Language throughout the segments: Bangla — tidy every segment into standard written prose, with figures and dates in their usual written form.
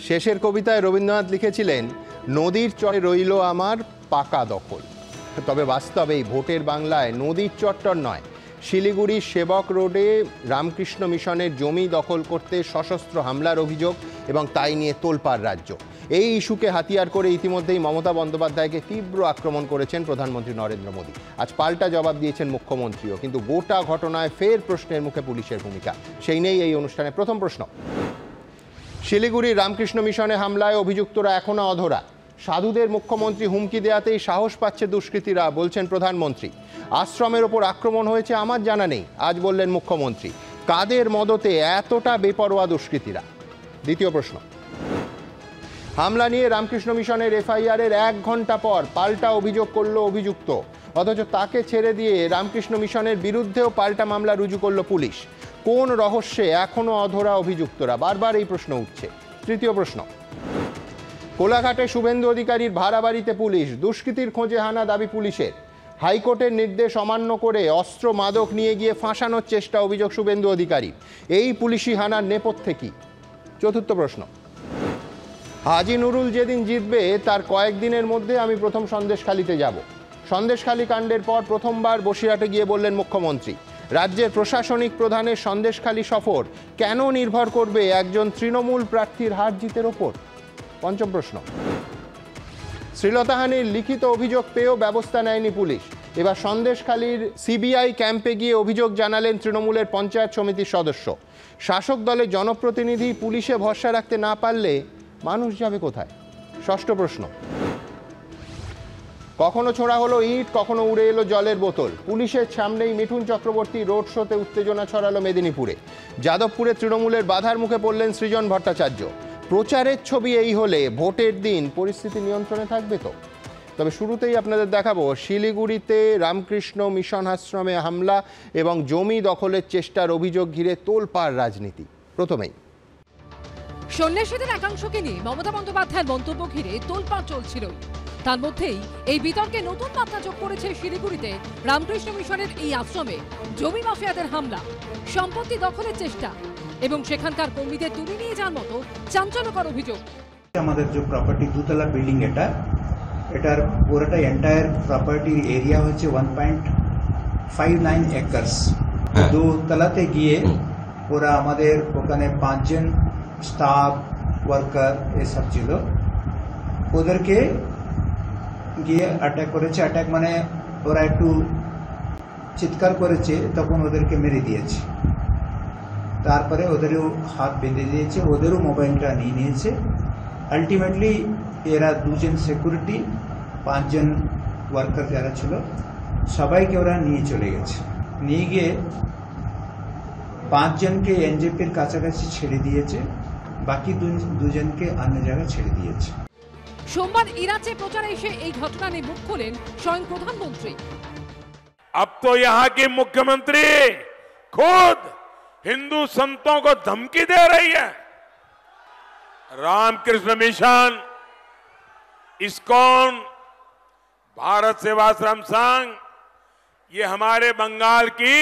শেষের কবিতায় রবীন্দ্রনাথ লিখেছিলেন, নদীর চরে রইল আমার পাকা দখল। তবে বাস্তবে এই ভোটের বাংলায় নদীর চট্টর নয়, শিলিগুড়ির সেবক রোডে রামকৃষ্ণ মিশনের জমি দখল করতে সশস্ত্র হামলার অভিযোগ এবং তাই নিয়ে তোলপাড় রাজ্য। এই ইস্যুকে হাতিয়ার করে ইতিমধ্যেই মমতা বন্দ্যোপাধ্যায়কে তীব্র আক্রমণ করেছেন প্রধানমন্ত্রী নরেন্দ্র মোদী। আজ পাল্টা জবাব দিয়েছেন মুখ্যমন্ত্রীও। কিন্তু গোটা ঘটনায় ফের প্রশ্নের মুখে পুলিশের ভূমিকা। সেই নিয়েই এই অনুষ্ঠানে প্রথম প্রশ্ন। শিলিগুড়ির রামকৃষ্ণ মিশনে হামলায় অভিযুক্তরা এখনো অধরা। সাধুদের মুখ্যমন্ত্রী হুমকি দেওয়াতেই সাহস পাচ্ছে দুষ্কৃতীরা, বলছেন প্রধানমন্ত্রী। আশ্রমের ওপর আক্রমণ হয়েছে আমার জানা নেই, আজ বললেন মুখ্যমন্ত্রী। কাদের মদতে এতটা বেপরোয়া দুষ্কৃতীরা? দ্বিতীয় প্রশ্ন। হামলা নিয়ে রামকৃষ্ণ মিশনের এফআইআর এর 1 ঘন্টা পর পাল্টা অভিযোগ করল অভিযুক্ত, অথচ তাকে ছেড়ে দিয়ে রামকৃষ্ণ মিশনের বিরুদ্ধেও পাল্টা মামলা রুজু করল পুলিশ। কোন রহস্যে এখনো অধরা অভিযুক্তরা? বারবার এই প্রশ্ন উঠছে। তৃতীয় প্রশ্ন। কোলাঘাটে শুভেন্দু অধিকারীর ভাড়া বাড়িতে পুলিশ, দুষ্কৃতীর খোঁজে হানা দাবি পুলিশের। হাইকোর্টের নির্দেশ অমান্য করে অস্ত্র মাদক নিয়ে গিয়ে ফাঁসানোর চেষ্টা, অভিযোগ শুভেন্দু অধিকারী। এই পুলিশি হানার নেপথ্যে কি? চতুর্থ প্রশ্ন। হাজি নুরুল যেদিন জিতবে তার কয়েকদিনের মধ্যে আমি প্রথম সন্দেশখালিতে যাব। সন্দেশখালি কাণ্ডের পর প্রথমবার বসিরহাটে গিয়ে বললেন মুখ্যমন্ত্রী। রাজ্যের প্রশাসনিক প্রধানের সন্দেশখালি সফর কেন নির্ভর করবে একজন তৃণমূল প্রার্থীর হার জিতের ওপর? পঞ্চম প্রশ্ন। শ্লীলতাহানির লিখিত অভিযোগ পেয়েও ব্যবস্থা নেয়নি পুলিশ। এবার সন্দেশখালির সিবিআই ক্যাম্পে গিয়ে অভিযোগ জানালেন তৃণমূলের পঞ্চায়েত সমিতির সদস্য। শাসক দলের জনপ্রতিনিধি পুলিশে ভরসা রাখতে না পারলে মানুষ যাবে কোথায়? ষষ্ঠ প্রশ্ন। কখনো ছোড়া হলো ইট, কখনো উড়ে এলো জলের বোতল। পুলিশের সামনেই মিঠুন চক্রবর্তী রোড শোতে উত্তেজনা ছড়ালো মেদিনীপুরে। যাদবপুরে তৃণমূলের বাধার মুখে পড়লেন সৃজন ভট্টাচার্য। প্রচারের ছবি এই হলে ভোটের দিন পরিস্থিতি নিয়ন্ত্রণে থাকবে তো? তবে শুরুতেই আপনাদের দেখাবো শিলিগুড়িতে রামকৃষ্ণ মিশন আশ্রমে হামলা এবং জমি দখলের চেষ্টার অভিযোগ ঘিরে তোলপাড় রাজনীতি। প্রথমেই সন্ন্যাসীদের একাংশকে নিয়ে মমতা বন্দ্যোপাধ্যায়ের মন্তব্য ঘিরে তোলপাড় চলছিল। তার মধ্যেই এই বিতর্কে নতুন মাত্রা যোগ করেছে শিলিগুড়িতে রামকৃষ্ণ মিশনের এই আশ্রমে জমি মাফিয়াদের হামলা, সম্পত্তি দখলের চেষ্টা এবং সেখানকার কর্মীদের তুলে নিয়ে যাওয়ার মতো চাঞ্চল্যকর অভিযোগ। আমাদের যে প্রপার্টি দুতলা বিল্ডিং, এটার পুরোটা এন্টায়ার প্রপার্টি এরিয়া হচ্ছে 1.59 একর্স। দোতলাতে গিয়ে ওরা আমাদের ওখানে 5 জন স্টাফ ওয়ার্কার এসব ছিল, ওদেরকে গিয়ে অ্যাটাক করেছে। অ্যাটাক মানে ওরা একটু চিৎকার করেছে, তখন ওদেরকে মেরে দিয়েছে। তারপরে ওদেরও হাত বেঁধে দিয়েছে, ওদেরও মোবাইলটা নিয়ে নিয়েছে। আলটিমেটলি এরা 2 জন সিকিউরিটি, 5 জন ওয়ার্কার যারা ছিল সবাইকে ওরা নিয়ে চলে গেছে। নিয়ে গিয়ে 5 জনকে এনজেপির কাছাকাছি ছেড়ে দিয়েছে, বাকি 2 জনকে অন্য জায়গায় ছেড়ে দিয়েছে। সোমবার ইরাচে প্রচারে এসে এই ঘটনা নিয়ে মুখ খোলেন স্বয়ং প্রধানমন্ত্রী। अब तो यहाँ की मुख्यमंत्री खुद हिंदू संतों को धमकी दे रही है। रामकृष्ण मिशन, इस्कॉन, भारत सेवाश्रम संघ, ये हमारे बंगाल की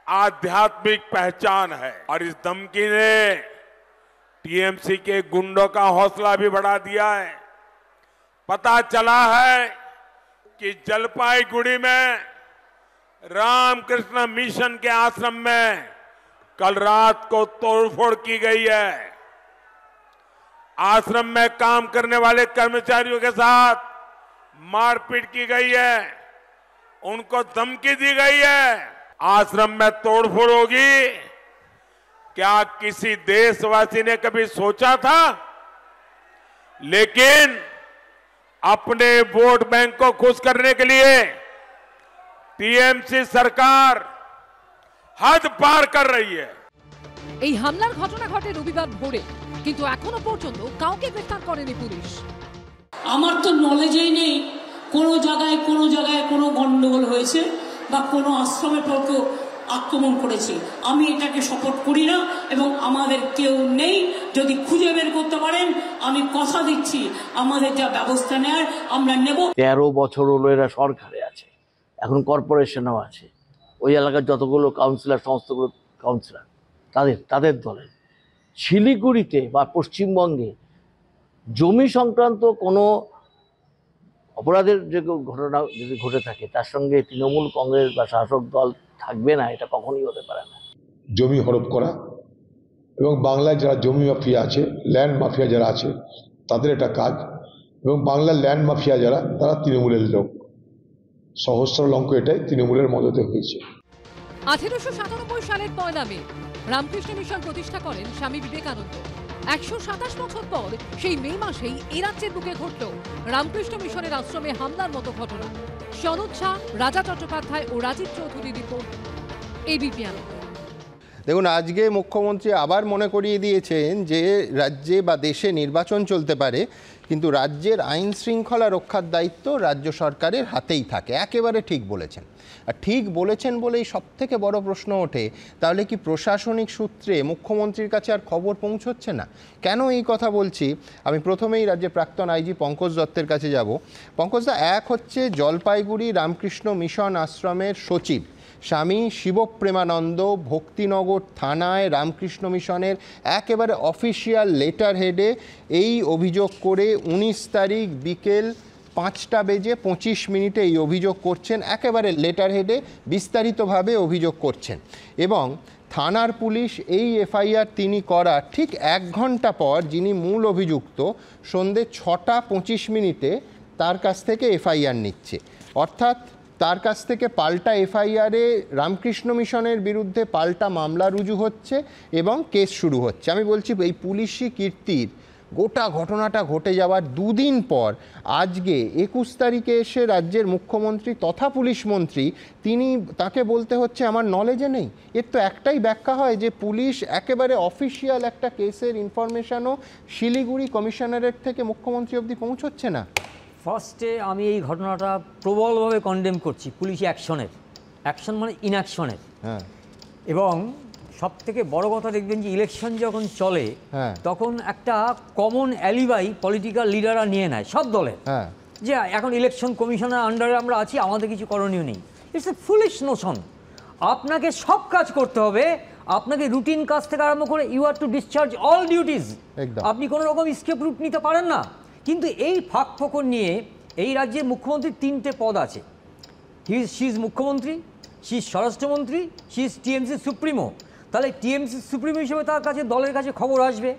आध्यात्मिक पहचान है। और इस धमकी ने टीएमसी के गुंडों का हौसला भी बढ़ा दिया है। पता चला है कि जलपाईगुड़ी में रामकृष्ण मिशन के आश्रम में कल रात को तोड़फोड़ की गई है। आश्रम में काम करने वाले कर्मचारियों के साथ मारपीट की गई है, उनको धमकी दी गई है। आश्रम में तोड़फोड़ होगी, क्या किसी देशवासी ने कभी सोचा था? लेकिन अपने वोट बैंक को खुश करने के लिए टीएमसी सरकार हद पार कर रही है। এই হামলার ঘটনা ঘটে রবিবার ভোরে, কিন্তু এখনো পর্যন্ত কাউকে গ্রেফতার করেনি পুলিশ। আমার তো নলেজই নেই কোনো জায়গায় কোনো গন্ডগোল হয়েছে বা কোনো আশ্রমের পর কেউ আক্রমণ করেছে। আমি এটাকে সাপোর্ট করি না এবং আমাদের কেউ নেই। যদি খুঁজে বের করতে পারেন আমি কথা দিচ্ছি আমাদের যা ব্যবস্থা নেয়ার আমরা নেব। 13 বছর হলো এরা সরকারে আছে, এখন কর্পোরেশনও আছে। ওই এলাকার যতগুলো কাউন্সিলর, সমস্তগুলো কাউন্সিলর তাদের দলের। শিলিগুড়িতে বা পশ্চিমবঙ্গে জমি সংক্রান্ত কোনো অপরাধের যে ঘটনা যদি ঘটে থাকে তার সঙ্গে তৃণমূল কংগ্রেস বা শাসক দল থাকবে না, এটা কখনোই হতে পারে না। জমি হরপ করা এবং বাংলায় যারা জমি মাফিয়া আছে, ল্যান্ড মাফিয়া যারা আছে, তাদের এটা কাজ। এবং বাংলার ল্যান্ড মাফিয়া যারা, তারা তৃণমূলের লোক। সহজ সরল অঙ্ক এটাই, তৃণমূলের মদতে হয়েছে। 1897 সালের 1 মে রামকৃষ্ণ মিশন প্রতিষ্ঠা করেন স্বামী বিবেকানন্দ। 127 বছর পর সেই মে মাসেই এ রাজ্যের বুকে ঘটল রামকৃষ্ণ মিশনের আশ্রমে হামলার মতো ঘটনা। সনদ ঝা, রাজা চট্টোপাধ্যায় ও রাজীব চৌধুরীর রিপোর্ট, এবিপি আনন্দ। দেখুন, আজকে মুখ্যমন্ত্রী আবার মনে করিয়ে দিয়েছেন যে রাজ্যে বা দেশে নির্বাচন চলতে পারে, কিন্তু রাজ্যের আইন শৃঙ্খলা রক্ষার দায়িত্ব রাজ্য সরকারের হাতেই থাকে। একেবারে ঠিক বলেছেন। আর ঠিক বলেছেন বলেই সবথেকে বড় প্রশ্ন ওঠে, তাহলে কি প্রশাসনিক সূত্রে মুখ্যমন্ত্রীর কাছে আর খবর পৌঁছচ্ছে না? কেন এই কথা বলছি, আমি প্রথমেই রাজ্যের প্রাক্তন আইজি পঙ্কজ দত্তের কাছে যাব। পঙ্কজদা, এক হচ্ছে জলপাইগুড়ি রামকৃষ্ণ মিশন আশ্রমের সচিব স্বামী শিবপ্রেমানন্দ ভক্তিনগর থানায় রামকৃষ্ণ মিশনের একেবারে অফিসিয়াল লেটার হেডে এই অভিযোগ করে 19 তারিখ বিকেল 5:25 এই অভিযোগ করছেন। একেবারে লেটার হেডে বিস্তারিতভাবে অভিযোগ করছেন এবং থানার পুলিশ এই এফআইআর তিনি করার ঠিক 1 ঘন্টা পর যিনি মূল অভিযুক্ত সন্ধ্যে 6:25 তার কাছ থেকে এফআইআর নিচ্ছে। অর্থাৎ তার কাছ থেকে পাল্টা এফআইআরে রামকৃষ্ণ মিশনের বিরুদ্ধে পাল্টা মামলা রুজু হচ্ছে এবং কেস শুরু হচ্ছে। আমি বলছি, এই পুলিশি কীর্তির গোটা ঘটনাটা ঘটে যাওয়ার 2 দিন পর আজকে 21 তারিখে এসে রাজ্যের মুখ্যমন্ত্রী তথা পুলিশ মন্ত্রী তাকে বলতে হচ্ছে আমার নলেজে নেই। এর তো একটাই ব্যাখ্যা হয় যে পুলিশ একেবারে অফিসিয়াল একটা কেসের ইনফরমেশনও শিলিগুড়ি কমিশনারেট থেকে মুখ্যমন্ত্রী অবধি পৌঁছচ্ছে না। ফার্স্টে আমি এই ঘটনাটা প্রবলভাবে কন্ডেম করছি, পুলিশি অ্যাকশন মানে ইনঅ্যাকশনের। হ্যাঁ, এবং সব থেকে বড় কথা দেখবেন যে ইলেকশন যখন চলে তখন একটা কমন অ্যালিবাই পলিটিক্যাল লিডাররা নিয়ে নেয় সব দলে, যে এখন ইলেকশন কমিশনের আন্ডারে আমরা আছি, আমাদের কিছু করণীয় নেই। It's a foolish Notion. আপনাকে সব কাজ করতে হবে, আপনাকে রুটিন কাজ থেকে আরম্ভ করে you are to discharge all duties. আপনি কোনো রকম স্কেপ রুট নিতে পারেন না। কিন্তু এই ফাঁক ফোকর নিয়ে এই রাজ্যের মুখ্যমন্ত্রীর 3টে পদ আছে। শি ইজ মুখ্যমন্ত্রী, শি ইজ স্বরাষ্ট্রমন্ত্রী, শি ইজ টিএমসি সুপ্রিমো। তাহলে টিএমসি সুপ্রিমো হিসেবে তার কাছে দলের কাছে খবর আসবে,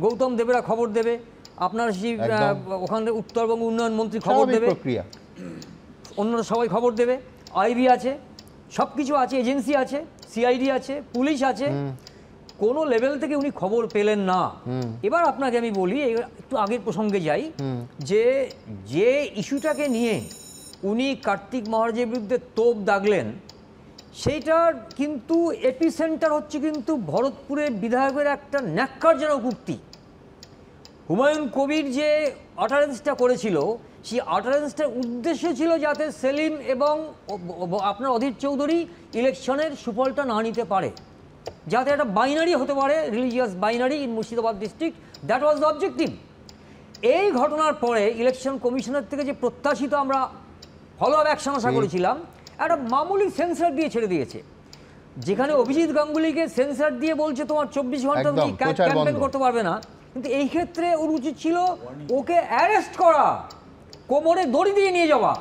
গৌতম দেবেরা খবর দেবে, আপনার সেই ওখানে উত্তরবঙ্গ উন্নয়ন মন্ত্রী খবর দেবে, অন্যরা সবাই খবর দেবে, আইবি আছে, সব কিছু আছে, এজেন্সি আছে, সিআইডি আছে, পুলিশ আছে। কোনো লেভেল থেকে উনি খবর পেলেন না। এবার আপনাকে আমি বলি, একটু আগের প্রসঙ্গে যাই, যে ইস্যুটাকে নিয়ে উনি কার্তিক মহারাজের বিরুদ্ধে তোপ দাগলেন, সেইটার কিন্তু এপিসেন্টার হচ্ছে কিন্তু ভরতপুরের বিধায়কের একটা ন্যাক্কারজনক উক্তি। হুমায়ুন কবির যে আটারেন্সটা করেছিল, সেই আটারেন্সটার উদ্দেশ্য ছিল যাতে সেলিম এবং আপনার অধীর চৌধুরী ইলেকশনের সুফলটা না নিতে পারে, যাতে একটা বাইনারি হতে পারে, religious binary in Murshidabad district. That was the objective. এই ঘটনার পরে ইলেকশন কমিশনের থেকে যে প্রত্যাশিত আমরা ফলো আপ অ্যাকশন আশা করেছিলাম, একটা মামুলি সেন্সার দিয়ে ছেড়ে দিয়েছে। যেখানে অভিজিৎ গাঙ্গুলিকে সেন্সার দিয়ে বলছে তোমার 24 ঘন্টা তুমি ক্যাম্পেইন করতে পারবে না, কিন্তু এই ক্ষেত্রে ওর উচিত ছিল ওকে অ্যারেস্ট করা, কোমরে দড়ি দিয়ে নিয়ে যাওয়া।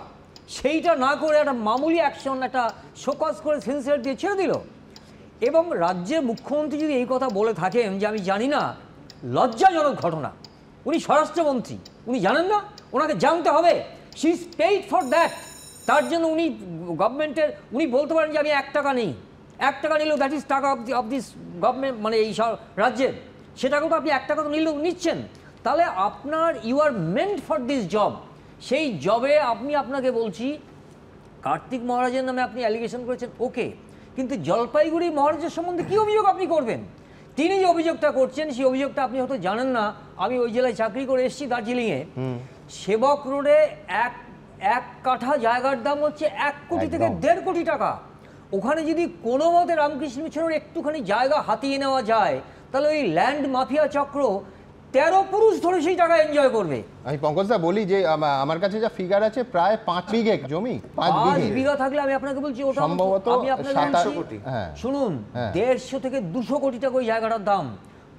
সেইটা না করে একটা মামুলি অ্যাকশন, একটা শোকজ করে সেন্সার দিয়ে ছেড়ে দিল। এবং রাজ্যের মুখ্যমন্ত্রী যদি এই কথা বলে থাকেন যে আমি জানি না, লজ্জাজনক ঘটনা। উনি স্বরাষ্ট্রমন্ত্রী, উনি জানেন না? ওনাকে জানতে হবে। She is paid for that. তার জন্য উনি গভর্নমেন্টের, উনি বলতে পারেন যে আমি 1 টাকা নেই, 1 টাকা নিলেও দ্যাট ইজ টাকা অফ দিস গভর্নমেন্ট, মানে এই রাজ্যের। সেটাকেও তো আপনি 1 টাকা তো নিচ্ছেন। তাহলে আপনার you are meant for this job. সেই জবে আপনাকে বলছি, কার্তিক মহারাজের নামে আপনি অ্যালিগেশন করেছেন, ওকে, কিন্তু জলপাইগুড়ি মহারাজের সম্বন্ধে কি অভিযোগ আপনি করবেন? তিনি যে অভিযোগটা করছেন সেই অভিযোগটা আপনি হয়তো জানেন না। আমি ওই জেলায় চাকরি করে এসেছি, দার্জিলিংয়ে। সেবক রোডে এক কাঠা জায়গার দাম হচ্ছে 1 কোটি থেকে 1.5 কোটি টাকা। ওখানে যদি কোনো মতে রামকৃষ্ণ মিশনের একটুখানি জায়গা হাতিয়ে নেওয়া যায়, তাহলে ওই ল্যান্ড মাফিয়া চক্র 13 পুরুষ ধরে সেই টাকা এনজয় করবে। আমি পঙ্কজদা বলি যে আমার কাছে যা ফিগার আছে প্রায় 5 বিঘে জমি, 5 বিঘা থাকলে আমি আপনাকে বলছি ওটা সম্ভবত আমি আপনাকে বলছি, শুনুন, 150 থেকে 200 কোটি টাকা ওই জায়গাটার দাম।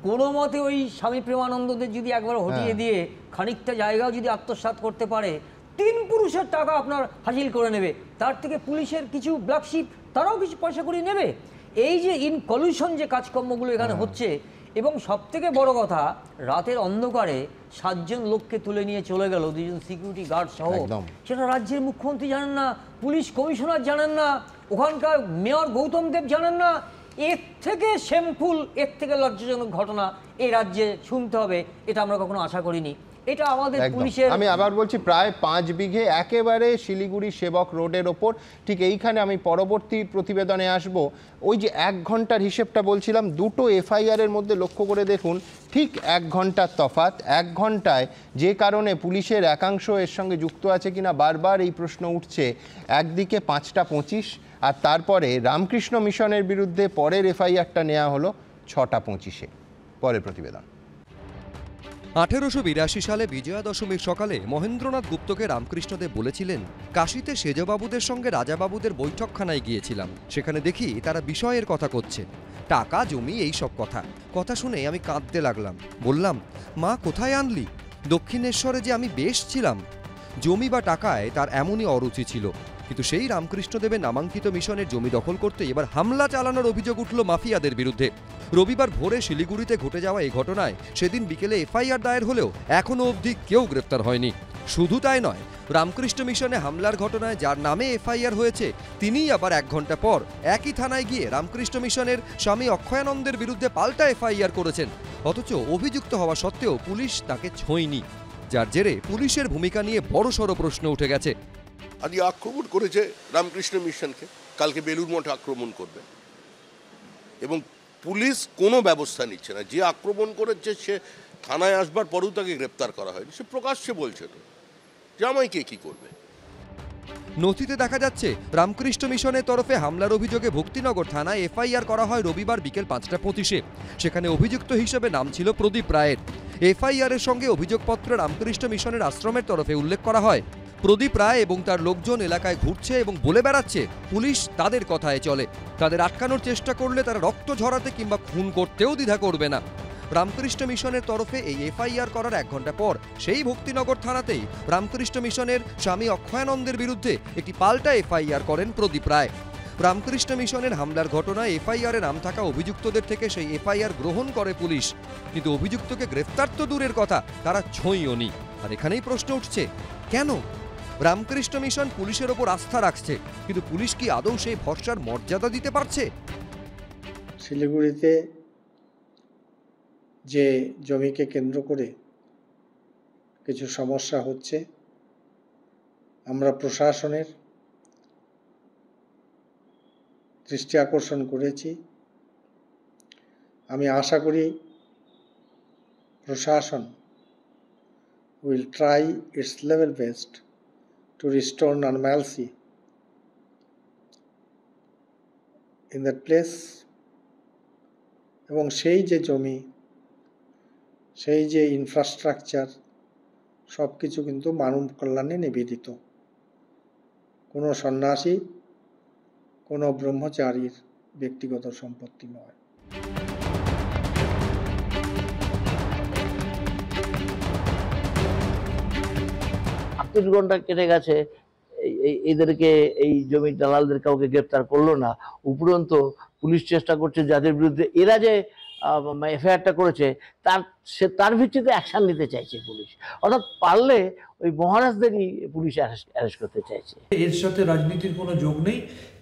কোনো মতে ওই স্বামী প্রেমানন্দদের যদি একবার হটিয়ে দিয়ে খানিকটা জায়গাও যদি আত্মসাৎ করতে পারে, 3 পুরুষের টাকা আপনার হাসিল করে নেবে, তার থেকে পুলিশের কিছু ব্ল্যাকশিপ তারাও কিছু পয়সা করে নেবে। এই যে ইন কলিউশন যে কাজকর্মগুলো এখানে হচ্ছে, এবং সবথেকে বড় কথা, রাতের অন্ধকারে 7 জন লোককে তুলে নিয়ে চলে গেল, 2 জন সিকিউরিটি গার্ড সহ, সেটা রাজ্যের মুখ্যমন্ত্রী জানেন না, পুলিশ কমিশনার জানেন না, ওখানকার মেয়র গৌতম দেব জানেন না। এর থেকে শেমফুল, এর থেকে লজ্জাজনক ঘটনা এই রাজ্যে শুনতে হবে, এটা আমরা কখনো আশা করিনি। এটা আমাদের পুলিশের, আমি আবার বলছি, প্রায় 5 বিঘে একেবারে শিলিগুড়ি সেবক রোডের ওপর। ঠিক এইখানে আমি পরবর্তী প্রতিবেদনে আসব। ওই যে 1 ঘন্টার হিসেবটা বলছিলাম, 2টো এফআইআর এর মধ্যে লক্ষ্য করে দেখুন, ঠিক 1 ঘন্টার তফাৎ। 1 ঘন্টায় যে কারণে পুলিশের একাংশ এর সঙ্গে যুক্ত আছে কিনা বারবার এই প্রশ্ন উঠছে। একদিকে 5টা 25, আর তারপরে রামকৃষ্ণ মিশনের বিরুদ্ধে পরের এফআইআরটা নেওয়া হলো 6টা 25-এ। পরের প্রতিবেদন। 1882 সালে বিজয়া দশমীর সকালে মহেন্দ্রনাথ গুপ্তকে রামকৃষ্ণদেব বলেছিলেন, কাশীতে সেজবাবুদের সঙ্গে রাজাবাবুদের বৈঠকখানায় গিয়েছিলাম, সেখানে দেখি তারা বিষয়ের কথা করছে, টাকা জমি এই সব কথা শুনে আমি কাঁদতে লাগলাম। বললাম, মা কোথায় আনলি? দক্ষিণেশ্বরে যে আমি বেশ ছিলাম। জমি বা টাকায় তার এমনই অরুচি ছিল, কিন্তু সেই রামকৃষ্ণদেবের নামাঙ্কিত মিশনের জমি দখল করতে এবার হামলা চালানোর অভিযোগ উঠল মাফিয়াদের বিরুদ্ধে। রবিবার ভোরে শিলিগুড়িতে ঘটে যাওয়া এই ঘটনায় সেদিন বিকেলে এফআইআর দায়ের হলেও এখনও অবধি কেউ গ্রেফতার হয়নি। শুধু তাই নয়, রামকৃষ্ণ মিশনে হামলার ঘটনায় যার নামে এফআইআর হয়েছে তিনিই আবার 1 ঘন্টা পর একই থানায় গিয়ে রামকৃষ্ণ মিশনের স্বামী অক্ষয়ানন্দের বিরুদ্ধে পাল্টা এফআইআর করেছেন। অথচ অভিযুক্ত হওয়া সত্ত্বেও পুলিশ তাকে ছোঁয়নি, যার জেরে পুলিশের ভূমিকা নিয়ে বড়সড় প্রশ্ন উঠে গেছে। আজ আক্রমণ করেছে রামকৃষ্ণ মিশনকে, কালকে বেলুর মঠে আক্রমণ করবে, এবং পুলিশ কোনো ব্যবস্থা নিচ্ছে না। যে আক্রমণ করেছে সে থানায় আসবার পরেও তাকে গ্রেপ্তার করা হয়নি। সে প্রকাশ্যে বলছে তো জামাইকে কি করবে। নথিতে দেখা যাচ্ছে রামকৃষ্ণ মিশনের তরফে হামলার অভিযোগে ভক্তিনগর থানায় এফআইআর করা হয় রবিবার বিকেল 5টা 25-এ। সেখানে অভিযুক্ত হিসেবে নাম ছিল প্রদীপ রায়ের। এফআইআর এর সঙ্গে অভিযোগপত্রে রামকৃষ্ণ মিশনের আশ্রমের তরফে উল্লেখ করা হয়, প্রদীপ রায় এবং তার লোকজন এলাকায় ঘুরছে এবং বলে বেড়াচ্ছে পুলিশ তাদের কথায় চলে, তাদের আটকানোর চেষ্টা করলে তারা রক্ত ঝরাতে কিংবা খুন করতেও দ্বিধা করবে না। রামকৃষ্ণ মিশনের তরফে এই এফআইআর করার 1 ঘন্টা পর সেই ভক্তিনগর থানাতেই রামকৃষ্ণ মিশনের স্বামী অক্ষয়ানন্দের বিরুদ্ধে একটি পাল্টা এফআইআর করেন প্রদীপ রায়। রামকৃষ্ণ মিশনের হামলার ঘটনায় এফআইআরে নাম থাকা অভিযুক্তদের থেকে সেই এফআইআর গ্রহণ করে পুলিশ, কিন্তু অভিযুক্তকে গ্রেফতার তো দূরের কথা, তারা ছোঁয়ওনি। আর এখানেই প্রশ্ন উঠছে, কেন? রামকৃষ্ণ মিশন পুলিশের ওপর আস্থা রাখছে, কিন্তু পুলিশ কি আদৌ সেই ভরসার মর্যাদা দিতে পারছে? শিলিগুড়িতে যে জমিকে কেন্দ্র করে কিছু সমস্যা হচ্ছে, আমরা প্রশাসনের দৃষ্টি আকর্ষণ করেছি। আমি আশা করি প্রশাসন will try its level best to restore normalcy in that place, এবং সেই যে জমি, সেই যে ইনফ্রাস্ট্রাকচার, সব কিছু কিন্তু মানব কল্যাণে নিবেদিত। কোনো সন্ন্যাসী, কোনো ব্রহ্মচারীর ব্যক্তিগত সম্পত্তি নয়। 38 ঘন্টা কেটে গেছে, এদেরকে, এই জমির দালালদের কাউকে গ্রেপ্তার করলো না। উপরন্ত পুলিশ চেষ্টা করছে যাদের বিরুদ্ধে এরা যে এফআইআরটা করেছে তার ভিত্তিতে অ্যাকশন নিতে চাইছে পুলিশ, অর্থাৎ পারলে ওই মহারাজদেরই পুলিশ অ্যারেস্ট করতে চাইছে। এর সাথে রাজনীতির কোনো যোগ নেই।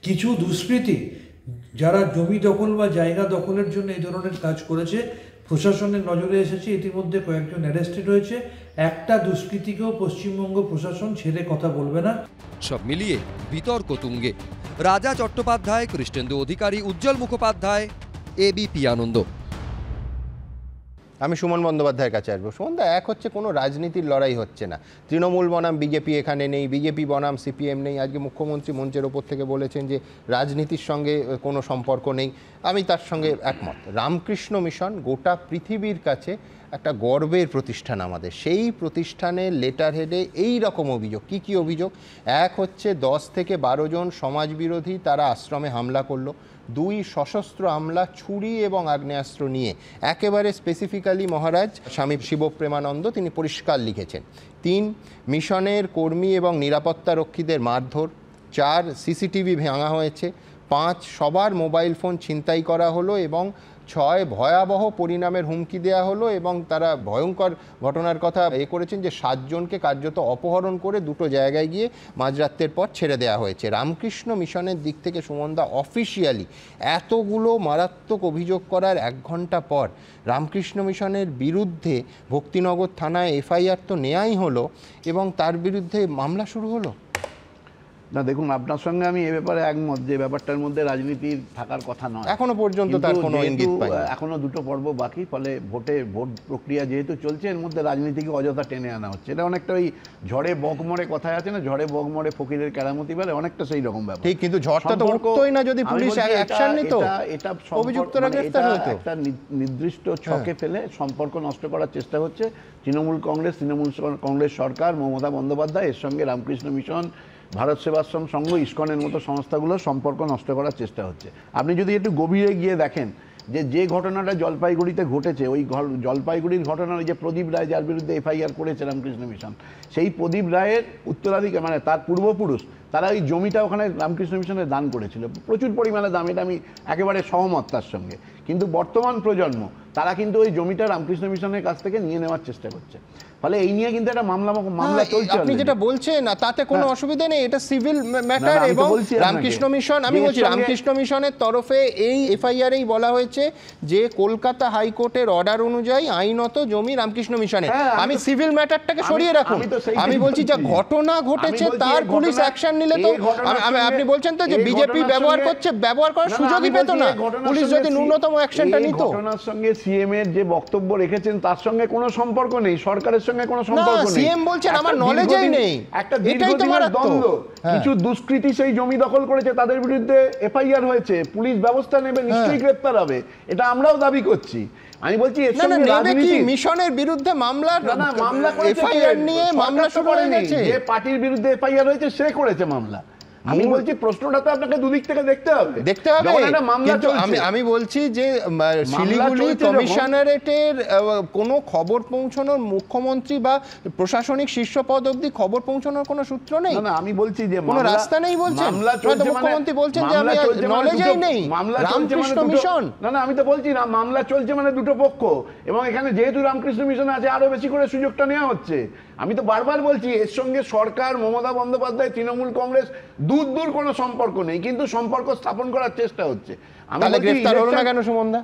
কিছু দুষ্কৃতী যারা জমি দখল বা জায়গা দখলের জন্য এই ধরনের কাজ করেছে, প্রশাসনের নজরে এসেছে, ইতিমধ্যে কয়েকজন অ্যারেস্টেড হয়েছে। একটা দুষ্কৃতীকেও পশ্চিমবঙ্গ প্রশাসন ছেড়ে কথা বলবে না। সব মিলিয়ে বিতর্ক তুঙ্গে। রাজা চট্টোপাধ্যায়, কৃষ্ণেন্দু অধিকারী, উজ্জ্বল মুখোপাধ্যায়, এবিপি আনন্দ। আমি সুমন বন্দ্যোপাধ্যায়ের কাছে আসবো। সুমনদা, এক হচ্ছে কোনো রাজনীতির লড়াই হচ্ছে না, তৃণমূল বনাম বিজেপি এখানে নেই, বিজেপি বনাম সিপিএম নেই। আজকে মুখ্যমন্ত্রী মঞ্চের ওপর থেকে বলেছেন যে রাজনীতির সঙ্গে কোনো সম্পর্ক নেই, আমি তার সঙ্গে একমত। রামকৃষ্ণ মিশন গোটা পৃথিবীর কাছে একটা গর্বের প্রতিষ্ঠান আমাদের। সেই প্রতিষ্ঠানের লেটার হেডে এই রকম অভিযোগ। কি কি অভিযোগ? এক হচ্ছে 10 থেকে 12 জন সমাজবিরোধী তারা আশ্রমে হামলা করলো, 2 সশস্ত্র আমলা ছুরি এবং আগ্নেয়াস্ত্র নিয়ে। একেবারে স্পেসিফিক্যালি মহারাজ স্বামী শিবপ্রেমানন্দ তিনি পরিষ্কার লিখেছেন। 3 মিশনের কর্মী এবং নিরাপত্তারক্ষীদের মারধর। 4 সিসিটিভি ভাঙা হয়েছে। 5 সবার মোবাইল ফোন ছিনতাই করা হলো এবং 6 ভয়াবহ পরিণামের হুমকি দেওয়া হলো এবং তারা ভয়ঙ্কর ঘটনার কথা করেছেন যে 7 জনকে কার্যত অপহরণ করে 2টো জায়গায় গিয়ে মাঝরাত্রের পর ছেড়ে দেওয়া হয়েছে। রামকৃষ্ণ মিশনের দিক থেকে সুমনদা অফিসিয়ালি এতগুলো মারাত্মক অভিযোগ করার 1 ঘন্টা পর রামকৃষ্ণ মিশনের বিরুদ্ধে ভক্তিনগর থানায় এফআইআর তো নেওয়াই হলো এবং তার বিরুদ্ধে মামলা শুরু হলো। না দেখুন, আপনার সঙ্গে আমি এ ব্যাপারে একমত যে ব্যাপারটার মধ্যে রাজনীতির থাকার কথা নয় এখনো পর্যন্ত, তার কোনো ইঙ্গিত পাইনি। এখনো 2টো পর্ব বাকি, ফলে ভোট প্রক্রিয়া যেহেতু চলছে এর মধ্যে রাজনীতিকে অযথা টেনে আনা হচ্ছে। এটা অনেকটা ওই ঝড়ে বগমরে কথায় আছে না, ঝড়ে বগমরে ফকিরের কেরামতি বলে, অনেকটা সেই রকম ব্যাপার। ঠিক, কিন্তু ঝড়টা তো উঠতোই না যদি পুলিশ অ্যাকশন নিত। এটা অভিযুক্তরা গ্রেফতার হতো। একটা নির্দিষ্ট ছকে ফেলে সম্পর্ক নষ্ট করার চেষ্টা হচ্ছে তৃণমূল কংগ্রেস সরকার, মমতা বন্দ্যোপাধ্যায়, এর সঙ্গে রামকৃষ্ণ মিশন, ভারত সেবাশ্রম সংঘ, ইসকনের মতো সংস্থাগুলোর সম্পর্ক নষ্ট করার চেষ্টা হচ্ছে। আপনি যদি একটু গভীরে গিয়ে দেখেন যে ঘটনাটা জলপাইগুড়িতে ঘটেছে, ওই জলপাইগুড়ির ঘটনার যে প্রদীপ রায় যার বিরুদ্ধে এফআইআর করেছে রামকৃষ্ণ মিশন, সেই প্রদীপ রায়ের উত্তরাধিকার মানে তার পূর্বপুরুষ তারা ওই জমিটা ওখানে রামকৃষ্ণ মিশনে দান করেছিল প্রচুর পরিমাণে দাম, এটা আমি একেবারে সহমত তার সঙ্গে। কিন্তু বর্তমান প্রজন্ম তারা কিন্তু ওই জমিটা রামকৃষ্ণ মিশনের কাছ থেকে নিয়ে নেওয়ার চেষ্টা করছে। ফলে এই নিয়ে কিন্তু একটা মামলা চলছে। আপনি যেটা বলছেন না তাতে কোনো অসুবিধা নেই, এটা সিভিল ম্যাটার। এবং রামকৃষ্ণ মিশন, আমি বলছি রামকৃষ্ণ মিশনের তরফে এই এফআইআরেই বলা হয়েছে যে কলকাতা হাইকোর্টের অর্ডার অনুযায়ী আইনত জমি রামকৃষ্ণ মিশনের। আমি সিভিল ম্যাটারটাকে সরিয়ে রাখুন, আমি বলছি যে ঘটনা ঘটেছে তার পুলিশ অ্যাকশন নিলে তো। আপনি বলছেন তো যে বিজেপি ব্যবহার করার সুযোগই পেত না পুলিশ যদি ন্যূনতম অ্যাকশনটা নিত। ঘটনার সঙ্গে সিএম এর যে বক্তব্য রেখেছেন তার সঙ্গে কোনো সম্পর্ক নেই, সরকারের সঙ্গে কোনো সম্পর্ক নেই। সিএম বলছেন আমার নলেজই নেই। একটা দীর্ঘদিনের দ্বন্দ্ব, কিছু দুষ্কৃতী সেই জমি দখল করেছে, তাদের বিরুদ্ধে এফআইআর হয়েছে, পুলিশ ব্যবস্থা নেবে, নিশ্চয়ই গ্রেফতার হবে, এটা আমরাও দাবি করছি। আমি বলছি এর সঙ্গে রাজনীতি, মিশনের বিরুদ্ধে মামলা এফআইআর নিয়ে মামলা শুরু হয়ে গেছে। যে পার্টির বিরুদ্ধে এফআইআর হয়েছে সে করেছে মামলা। আমি বলছি প্রশ্নটা তো আপনাকে দুদিক থেকে দেখতে হবে। আমি বলছি যে শিলিগুড়ি কমিশনারেটের কোনো খবর পৌঁছানোর, মুখ্যমন্ত্রী বা প্রশাসনিক শীর্ষ পদ অবধি খবর পৌঁছানোর কোনো সূত্র নেই। না আমি বলছি যে কোনো রাস্তা নেই বলছেন। মুখ্যমন্ত্রী বলছেন যে আমি নলেজই নেই রামকৃষ্ণ মিশন। না আমি তো বলছি না, মামলা চলছে মানে 2টো পক্ষ, এবং এখানে যেহেতু রামকৃষ্ণ মিশন আছে আরো বেশি করে সুযোগটা নেওয়া হচ্ছে। আমি তো বারবার বলছি এর সঙ্গে সরকার, মমতা বন্দ্যোপাধ্যায়, তৃণমূল কংগ্রেস দূর কোনো সম্পর্ক নেই, কিন্তু সম্পর্ক স্থাপন করার চেষ্টা হচ্ছে।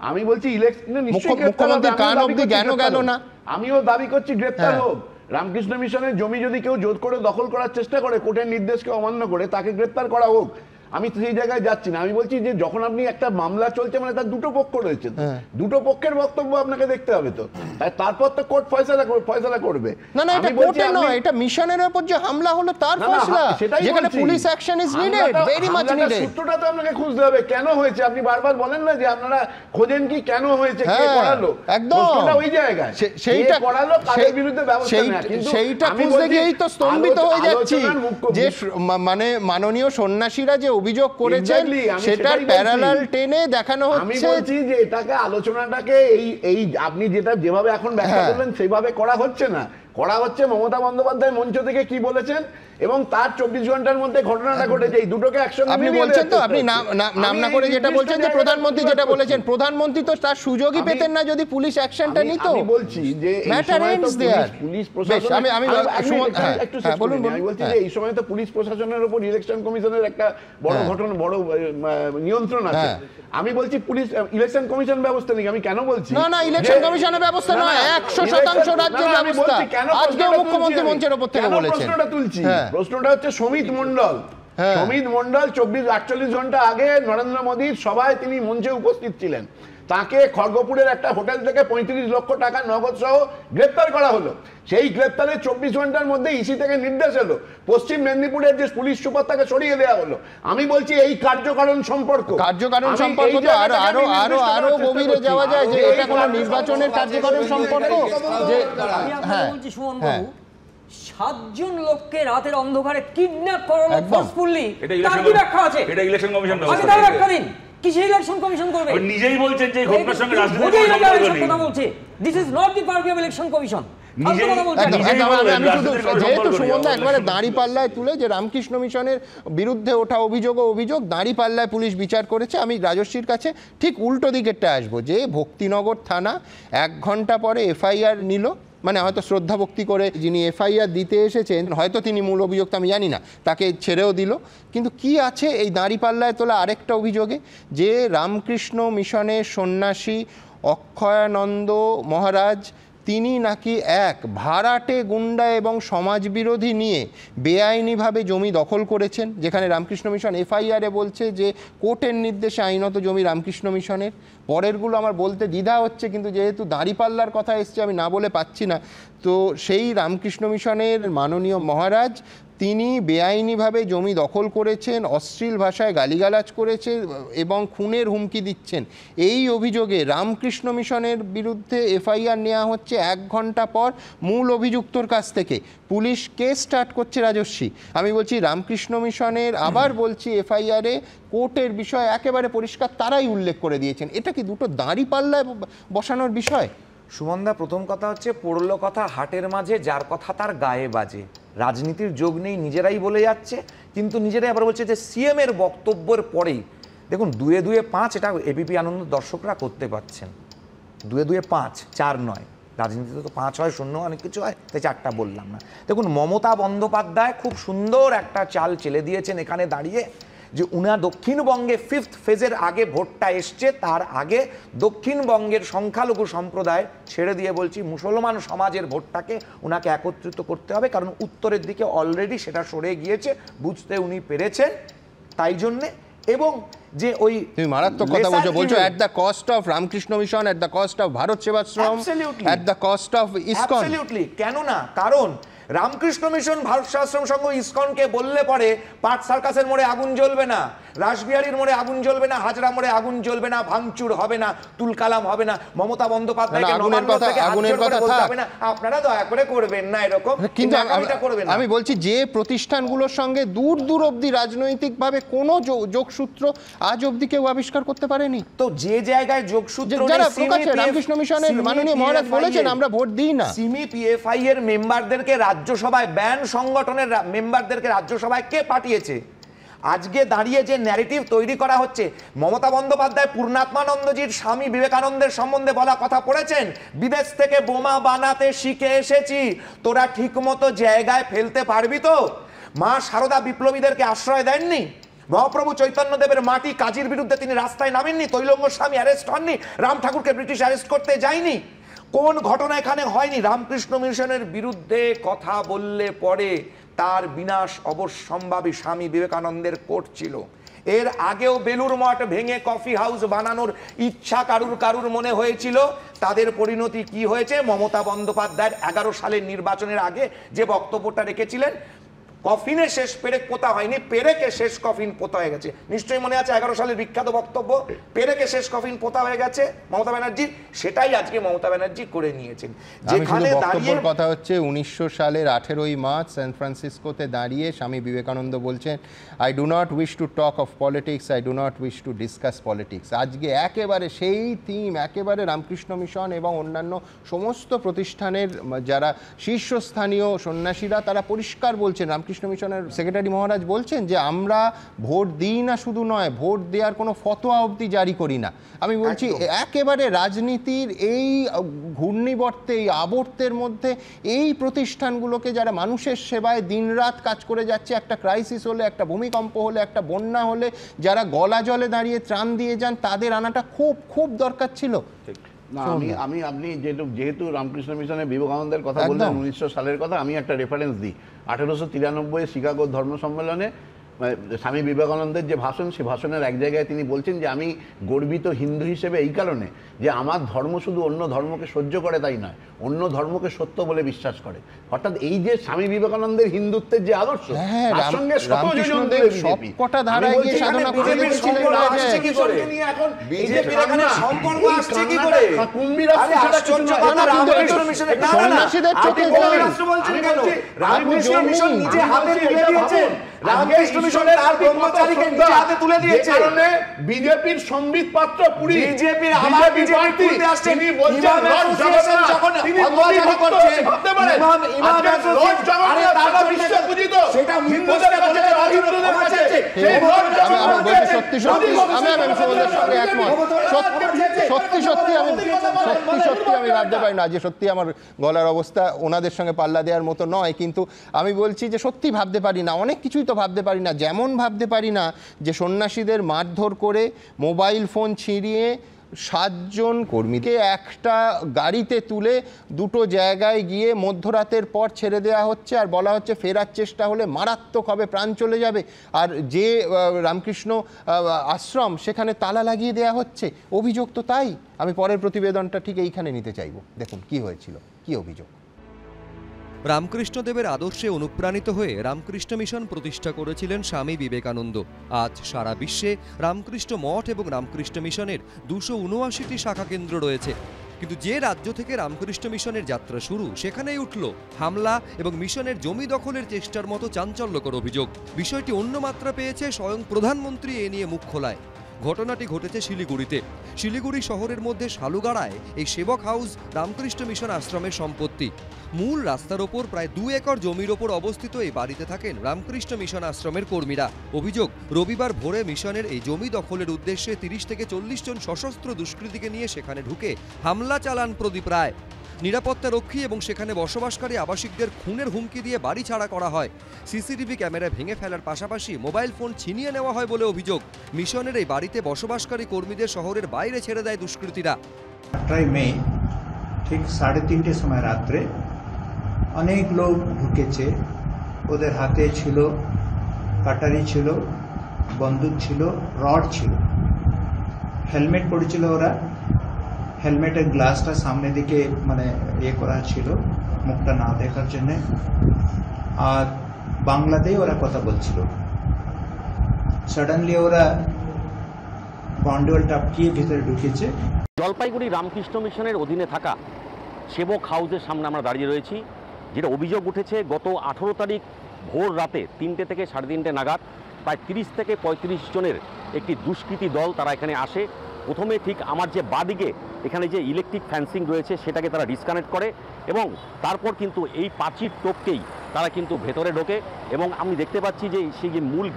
আমি বলছি ইলেকশনে নিশ্চয়ই আমিও দাবি করছি গ্রেপ্তার হোক। রামকৃষ্ণ মিশনের জমি যদি কেউ জোর করে দখল করার চেষ্টা করে, কোর্টের নির্দেশকে অমান্য করে, তাকে গ্রেপ্তার করা হোক। আমি সেই জায়গায় যাচ্ছি না। আমি বলছি যে যখন আপনি একটা মামলা চলছে মানে তার 2টো পক্ষ রয়েছে, 2টো পক্ষের বক্তব্য আপনাকে দেখতে হবে। তো তারপর তো কোর্ট ফয়সালা করবে। না এটা কোর্টের নয়, এটা মিশনের উপর যে হামলা হলো তার ফয়সালা, যেখানে police action is needed, very much needed. সূত্রটা তো আপনাকে খুঁজতে হবে, কেন হয়েছে। আপনি বারবার বলেন না যে আপনারা খোঁজেন কি কেন হয়েছে, কে করালো, একদম ওই জায়গায় সেইটা করালো, কাদের বিরুদ্ধে ব্যবস্থা নেওয়া। কিন্তু সেইটা খুঁজতে গিয়েই তো স্তম্ভিত হয়ে যাচ্ছি যে মানে মাননীয় সন্ন্যাসীরা যে অভিযোগ করেছেন সেটার প্যারালাল টেনে দেখানো হচ্ছে। আমি বলছি যে এটাকে আলোচনাটাকে এই আপনি যেটা যেভাবে এখন ব্যাখ্যা করলেন সেভাবে করা হচ্ছে না, করা হচ্ছে মমতা বন্দ্যোপাধ্যায় মঞ্চ থেকে কি বলেছেন এবং তার 24 ঘন্টার মধ্যে ঘটনাটা ঘটেছে, এই দুটোকে একসঙ্গে আপনি বলছেন তো, আপনি নাম না করে যেটা বলছেন যে প্রধানমন্ত্রী যেটা বলেছেন, প্রধানমন্ত্রী তো তার সুযোগই পেতেন না যদি পুলিশ অ্যাকশনটা নিত। আমি বলছি যে পুলিশ প্রশাসন, আমি বলছি যে এই সময় তো পুলিশ প্রশাসনের উপর ইলেকশন কমিশনের একটা বড় ঘটনা, বড় নিয়ন্ত্রণ আছে। আমি বলছি পুলিশ ইলেকশন কমিশন ব্যবস্থা নেই। আমি কেন বলছি না ইলেকশন কমিশনের ব্যবস্থা নয়, 100% রাজ্যের ব্যবস্থা। আজকে মুখ্যমন্ত্রী মঞ্চের উপর থেকে বলেছেন। প্রশ্নটা তুলছি, প্রশ্নটা হচ্ছে সমিত মন্ডল 48 ঘন্টা আগে নরেন্দ্র মোদীর সভায় তিনি মঞ্চে উপস্থিত ছিলেন। তাকে খড়গপুরের একটা হোটেল থেকে 35 লক্ষ টাকা নগদ সহ গ্রেপ্তার করা হলো। সেই গ্রেপ্তারের 24 ঘন্টার মধ্যে ইসি থেকে নির্দেশ এলো, পশ্চিম মেদিনীপুরের যে পুলিশ সুপার তাকে সরিয়ে দেওয়া হলো। আমি বলছি এই কার্যকারণ সম্পর্ক তো আরো গভীরে যাওয়া যায় যে এটা কোনো নির্বাচনের কার্যকারণ সম্পর্ক। যে হ্যাঁ বলছি সুমন বাবু, 7 জন লোককে রাতের অন্ধকারে কিডন্যাপ করা হলো ফোর্সফুলি, তার কি ব্যাখ্যা আছে? এটা ইলেকশন কমিশন আগে তার ব্যাখ্যা দিন। কিসে ইলেকশন কমিশন করবে? নিজেই বলছেন যে ঘটনার সঙ্গে রাজনীতির কথা বলছে। This is not the পারভিউ of election commission. যেহেতু সুমনদা একবারে দাঁড়িপাল্লায় তুলে যে রামকৃষ্ণ মিশনের বিরুদ্ধে ওঠা অভিযোগ দাঁড়িপাল্লায় পুলিশ বিচার করেছে, আমি রাজস্বীর কাছে ঠিক উল্টো দিকেরটা আসবো, যে ভক্তিনগর থানা 1 ঘন্টা পরে এফআইআর নিল, মানে হয়তো শ্রদ্ধা ভক্তি করে যিনি এফআইআর দিতে এসেছেন, হয়তো তিনি মূল অভিযুক্ত আমি জানি না, তাকে ছেড়েও দিল। কিন্তু কি আছে এই দাঁড়িপাল্লায় তোলা আরেকটা অভিযোগে, যে রামকৃষ্ণ মিশনের সন্ন্যাসী অক্ষয়ানন্দ মহারাজ তিনি নাকি এক ভাড়াটে গুন্ডা এবং সমাজবিরোধী নিয়ে বেআইনিভাবে জমি দখল করেছেন, যেখানে রামকৃষ্ণ মিশন এফআইআরে বলছে যে কোর্টের নির্দেশে আইনত জমি রামকৃষ্ণ মিশনের। পরেরগুলো আমার বলতে দ্বিধা হচ্ছে, কিন্তু যেহেতু দাঁড়িপাল্লার কথা এসছে আমি না বলে পাচ্ছি না। তো সেই রামকৃষ্ণ মিশনের মাননীয় মহারাজ তিনি বেআইনিভাবে জমি দখল করেছেন, অশ্লীল ভাষায় গালিগালাজ করেছে এবং খুনের হুমকি দিচ্ছেন। এই অভিযোগে রামকৃষ্ণ মিশনের বিরুদ্ধে এফআইআর নেওয়া হচ্ছে 1 ঘন্টা পর মূল অভিযুক্তর কাছ থেকে। পুলিশ কেস স্টার্ট করছে রাজস্বী। আমি বলছি রামকৃষ্ণ মিশনের, আবার বলছি এফআইআরে কোর্টের বিষয় একেবারে পরিষ্কার, তারাই উল্লেখ করে দিয়েছেন। এটা কি দুটো দাঁড়িপাল্লায় বসানোর বিষয়? সুমনদা, প্রথম কথা হচ্ছে পড়ল কথা হাটের মাঝে, যার কথা তার গায়ে বাজে। রাজনীতির যোগ নেই নিজেরাই বলে যাচ্ছে, কিন্তু নিজেরাই আবার বলছে যে সিএম এর বক্তব্যের পরেই দেখুন 2 2 5 এটা এবিপি আনন্দ দর্শকরা করতে পারছেন। 2 2 5 4 নয়, রাজনীতিতে তো 5 হয়, 0 অনেক কিছু হয়, তাই 4টা বললাম না। দেখুন মমতা বন্দ্যোপাধ্যায় খুব সুন্দর একটা চাল চেলে দিয়েছেন এখানে দাঁড়িয়ে, যে উনার দক্ষিণবঙ্গে 5th ফেজের আগে ভোটটা এসছে, তার আগে দক্ষিণবঙ্গের সংখ্যালঘু সম্প্রদায় ছেড়ে দিয়ে বলছি মুসলমান সমাজের ভোটটাকে উনাকে একত্রিত করতে হবে, কারণ উত্তরের দিকে অলরেডি সেটা সরে গিয়েছে, বুঝতে উনি পেরেছেন। তাই জন্যে, এবং যে ওই তুমি মারাত্মক কথা বলছো at the cost of Ramakrishna mission, at the cost of Bharat Sevashram, at the cost of ISKCON. Absolutely, কেন না, কারণ রামকৃষ্ণ মিশন ভারত সেবাশ্রম সংঘ ইসকনকে বললে পরে পাট সার্কাসের মোড়ে আগুন জ্বলবে না, রাসবিহারীর মোড়ে আগুন জ্বলবে না, হাজরা মোড়ে আগুন জ্বলবে না, ভাঙচুর হবে না, তুলকালাম হবে না, মমতা বন্দ্যোপাধ্যায়কে আপনারা দয়া করে করবেন না এরকম। কিন্তু আমি বলছি যে প্রতিষ্ঠানগুলোর সঙ্গে দূর দূর অবধি রাজনৈতিকভাবে কোনো যোগসূত্র আজ অবধি কেউ আবিষ্কার করতে পারেনি। তো যে জায়গায় যোগসূত্র রামকৃষ্ণ মিশনের মাননীয় মহারাজ বলেছেন আমরা ভোট দিই না। সিমি পিএফআই এর মেম্বারদেরকে রাজ্যসভায়, ব্যান সংগঠনের মেম্বারদেরকে রাজ্যসভায় কে পাঠিয়েছে? আজকে দাঁড়িয়ে যে ন্যারেটিভ তৈরি করা হচ্ছে, মমতা বন্দ্যোপাধ্যায় পূর্ণাত্মানন্দজির স্বামী বিবেকানন্দের সম্বন্ধে বলা কথা পড়েছেন, বিদেশ থেকে বোমা বানাতে শিখে এসেছি, তোরা ঠিক মতো জায়গায় ফেলতে পারবি তো? মা সারদা বিপ্লবীদেরকে আশ্রয় দেননি, মহাপ্রভু চৈতন্যদেবের মাটি কাজীর বিরুদ্ধে তিনি রাস্তায় নামেননি, তৈলঙ্গ স্বামী অ্যারেস্ট হননি, রাম ঠাকুরকে ব্রিটিশ অ্যারেস্ট করতে যায়নি, কোন ঘটনা এখানে হয়নি? রামকৃষ্ণ মিশনের বিরুদ্ধে কথা বললে পরে তার বিনাশ অবশ্যম্ভাবী স্বামী বিবেকানন্দের কোর্ট ছিল। এর আগেও বেলুর মঠ ভেঙে কফি হাউস বানানোর ইচ্ছা কারুর মনে হয়েছিল, তাদের পরিণতি কি হয়েছে? মমতা বন্দ্যোপাধ্যায়ের 11 সালের নির্বাচনের আগে যে বক্তব্যটা রেখেছিলেন, কফিনে শেষ পেরেক পোতা হয়নি, পেরেকে শেষ কফিন পোতা হয়ে গেছে। নিশ্চয়ই মনে আছে 11 সালের বিখ্যাত বক্তব্য, পেরেকে শেষ কফিন পোতা হয়ে গেছে মমতা ব্যানার্জি, সেটাই আজকে মমতা ব্যানার্জি করে নিয়েছেন। যেখানে বক্তব্যের কথা হচ্ছে 1900 সালের 18ই মার্চ সান ফ্রান্সিসকোতে দাঁড়িয়ে স্বামী বিবেকানন্দ বলছেন, I do not wish to talk of politics, I do not wish to discuss politics. আজকে একেবারে সেই থিম, একেবারে রামকৃষ্ণ মিশন এবং অন্যান্য সমস্ত প্রতিষ্ঠানের যারা শীর্ষস্থানীয় সন্ন্যাসীরা তারা পরিষ্কার বলছেন, রামকৃষ্ণ মিশনের সেক্রেটারি মহারাজ বলছেন যে আমরা ভোট দিই না, শুধু নয় ভোট দেওয়ার কোনো ফতোয়া অবধি জারি করি না। আমি বলছি একেবারে রাজনীতির এই ঘূর্ণিবর্তে, এই আবর্তের মধ্যে এই প্রতিষ্ঠানগুলোকে যারা মানুষের সেবায় দিনরাত কাজ করে যাচ্ছে, একটা ক্রাইসিস হলে, একটা ভূমিকম্প হলে, একটা বন্যা হলে যারা গলা জলে দাঁড়িয়ে ত্রাণ দিয়ে যান, তাদের আনাটা খুব খুব দরকার ছিল। না, আপনি যেহেতু রামকৃষ্ণ মিশনের বিবেকানন্দের কথা বললেন, 1900 সালের কথা, আমি একটা রেফারেন্স দিই। 1893 শিকাগো ধর্ম সম্মেলনে স্বামী বিবেকানন্দের যে ভাষণ, সে ভাষণের এক জায়গায় তিনি বলছেন যে আমি গর্বিত হিন্দু হিসেবে এই কারণে যে আমার ধর্ম শুধু অন্য ধর্মকে সহ্য করে তাই নয়, অন্য ধর্মকে সত্য বলে বিশ্বাস করে। অর্থাৎ এই যে স্বামী বিবেকানন্দের হিন্দুত্বের যে আদর্শ, তার সঙ্গে সবকটা ধারায় গিয়ে সাধনা করে দিয়েছিলেন। এখন বিজেপির এখানে সম্পর্ক আসছে কি করে? আরে আশ্চর্য কথা, রামকৃষ্ণ মিশনের রাষ্ট্র বলছেন কেন? রামকৃষ্ণ মিশন নিজে হাতে তুলে দিয়েছেন, রামকৃষ্ণ মিশনের আর ব্রহ্মচারীকে নিজে হাতে তুলে দিয়েছে। কারণে বিজেপির সম্বিত পাত্র পুরী বিজেপির আবার বিজেপি তুলতে আসছে। তিনি বলছেন লর্ড জগন্নাথ যখন তিনি অধ্যায় করছেন ভাবতে পারেন আজকে লর্ড জগন্নাথ সারা বিশ্বে পূজিত সেটা হিন্দুদের কাছে অহিন্দুদের কাছে সেই লর্ড জগন্নাথ সত্যি সত্যি আমি সুমনদার সঙ্গে একমত। সত্যি আমি ভাবতে পারি না যে সত্যি আমার গলার অবস্থা ওনাদের সঙ্গে পাল্লা দেওয়ার মতো নয়, কিন্তু আমি বলছি যে সত্যি ভাবতে পারি না, অনেক কিছুই তো ভাবতে পারি না। যেমন ভাবতে পারি না যে সন্ন্যাসীদের মারধর করে মোবাইল ফোন ছিঁড়িয়ে 7 জন কর্মীকে একটা গাড়িতে তুলে দুটো জায়গায় গিয়ে মধ্যরাতের পর ছেড়ে দেওয়া হচ্ছে, আর বলা হচ্ছে ফেরার চেষ্টা হলে মারাত্মক হবে, প্রাণ চলে যাবে। আর যে রামকৃষ্ণ আশ্রম সেখানে তালা লাগিয়ে দেওয়া হচ্ছে, অভিযোগ তো তাই। আমি পরের প্রতিবেদনটা ঠিক এইখানে নিতে চাইব, দেখুন কি হয়েছিল, কি অভিযোগ। রামকৃষ্ণদেবের আদর্শে অনুপ্রাণিত হয়ে রামকৃষ্ণ মিশন প্রতিষ্ঠা করেছিলেন স্বামী বিবেকানন্দ। আজ সারা বিশ্বে রামকৃষ্ণ মঠ এবং রামকৃষ্ণ মিশনের 279টি শাখা কেন্দ্র রয়েছে। কিন্তু যে রাজ্য থেকে রামকৃষ্ণ মিশনের যাত্রা শুরু, সেখানেই উঠল হামলা এবং মিশনের জমি দখলের চেষ্টার মতো চাঞ্চল্যকর অভিযোগ। বিষয়টি অন্য মাত্রা পেয়েছে স্বয়ং প্রধানমন্ত্রী এ নিয়ে মুখ খোলায়। ঘটনাটি ঘটেছে শিলিগুড়িতে। শিলিগুড়ি শহরের মধ্যে শালুগাড়ায় এই সেবক হাউস রামকৃষ্ণ মিশন আশ্রমের সম্পত্তি। মূল রাস্তার ওপর প্রায় 2 একর জমির ওপর অবস্থিত এই বাড়িতে থাকেন রামকৃষ্ণ মিশন আশ্রমের কর্মীরা। অভিযোগ, রবিবার ভোরে মিশনের এই জমি দখলের উদ্দেশ্যে 30 থেকে 40 জন সশস্ত্র দুষ্কৃতীকে নিয়ে সেখানে ঢুকে হামলা চালান প্রদীপ রায়। নিরাপত্তা রক্ষী এবং সেখানে বসবাসকারী আবাসিকদের খুনের হুমকি দিয়ে বাড়ি ছাড়া করা হয়। সিসিটিভি ক্যামেরা ভেঙে ফেলার পাশাপাশি মোবাইল ফোন ছিনিয়ে নেওয়া হয় বলে অভিযোগ। মিশনের এই বাড়িতে বসবাসকারী কর্মীদের শহরের বাইরে ছেড়ে দেয় দুষ্কৃতীরা। 18 মে ঠিক 3:30 সময় রাত্রে অনেক লোক ঢুকেছে। ওদের হাতে ছিল কাটারি, ছিল বন্দুক, ছিল রড, ছিল হেলমেট পরেছিল। ওরা হেলমেটের গ্লাসটা সামনে দিকে মানে করা ছিল মুখটা না দেখার জন্য, আর বাংলাতেই ওরা কথা বলছিল। সাডেনলি ওরা কন্ডোল টপকিয়ে ভিতরে ঢুকেছে। জলপাইগুড়ি রামকৃষ্ণ মিশনের অধীনে থাকা সেবক হাউসের সামনে আমরা দাঁড়িয়ে রয়েছি। যেটা অভিযোগ উঠেছে, গত 18 তারিখ ভোর রাতে 3টে থেকে 3:30 নাগাদ প্রায় 30 থেকে 35 জনের একটি দুষ্কৃতী দল তারা এখানে আসে। প্রথমে ঠিক আমার যে বাদিকে এখানে যে ইলেকট্রিক ফেন্সিং রয়েছে সেটাকে তারা ডিসকানেক্ট করে এবং তারপর কিন্তু এই প্রাচীর টোপকেই তারা কিন্তু ভেতরে ঢোকে। এবং আমি দেখতে পাচ্ছি যে সেই যে মূল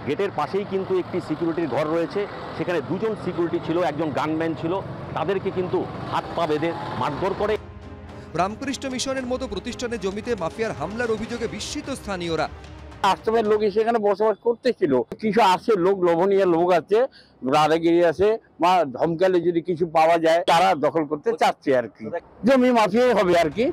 গেটের পাশেই কিন্তু একটি সিকিউরিটির ঘর রয়েছে, সেখানে 2 জন সিকিউরিটি ছিল, একজন গানম্যান ছিল। তাদেরকে কিন্তু হাত পা বেঁধে মারধর করে। রামকৃষ্ণ মিশনের মতো প্রতিষ্ঠানের জমিতে মাফিয়ার হামলার অভিযোগে বিস্মিত স্থানীয়রা। আশ্রমের লোক সেখানে বসবাস করতেছিল, কিছু আছে লোক, লোভনীয় লোক আছে, রাধাগিরি আছে, বা ধমকালে যদি কিছু পাওয়া যায় তারা দখল করতে চাচ্ছে আর কি, জমি মাফিয়াই হবে আর কি।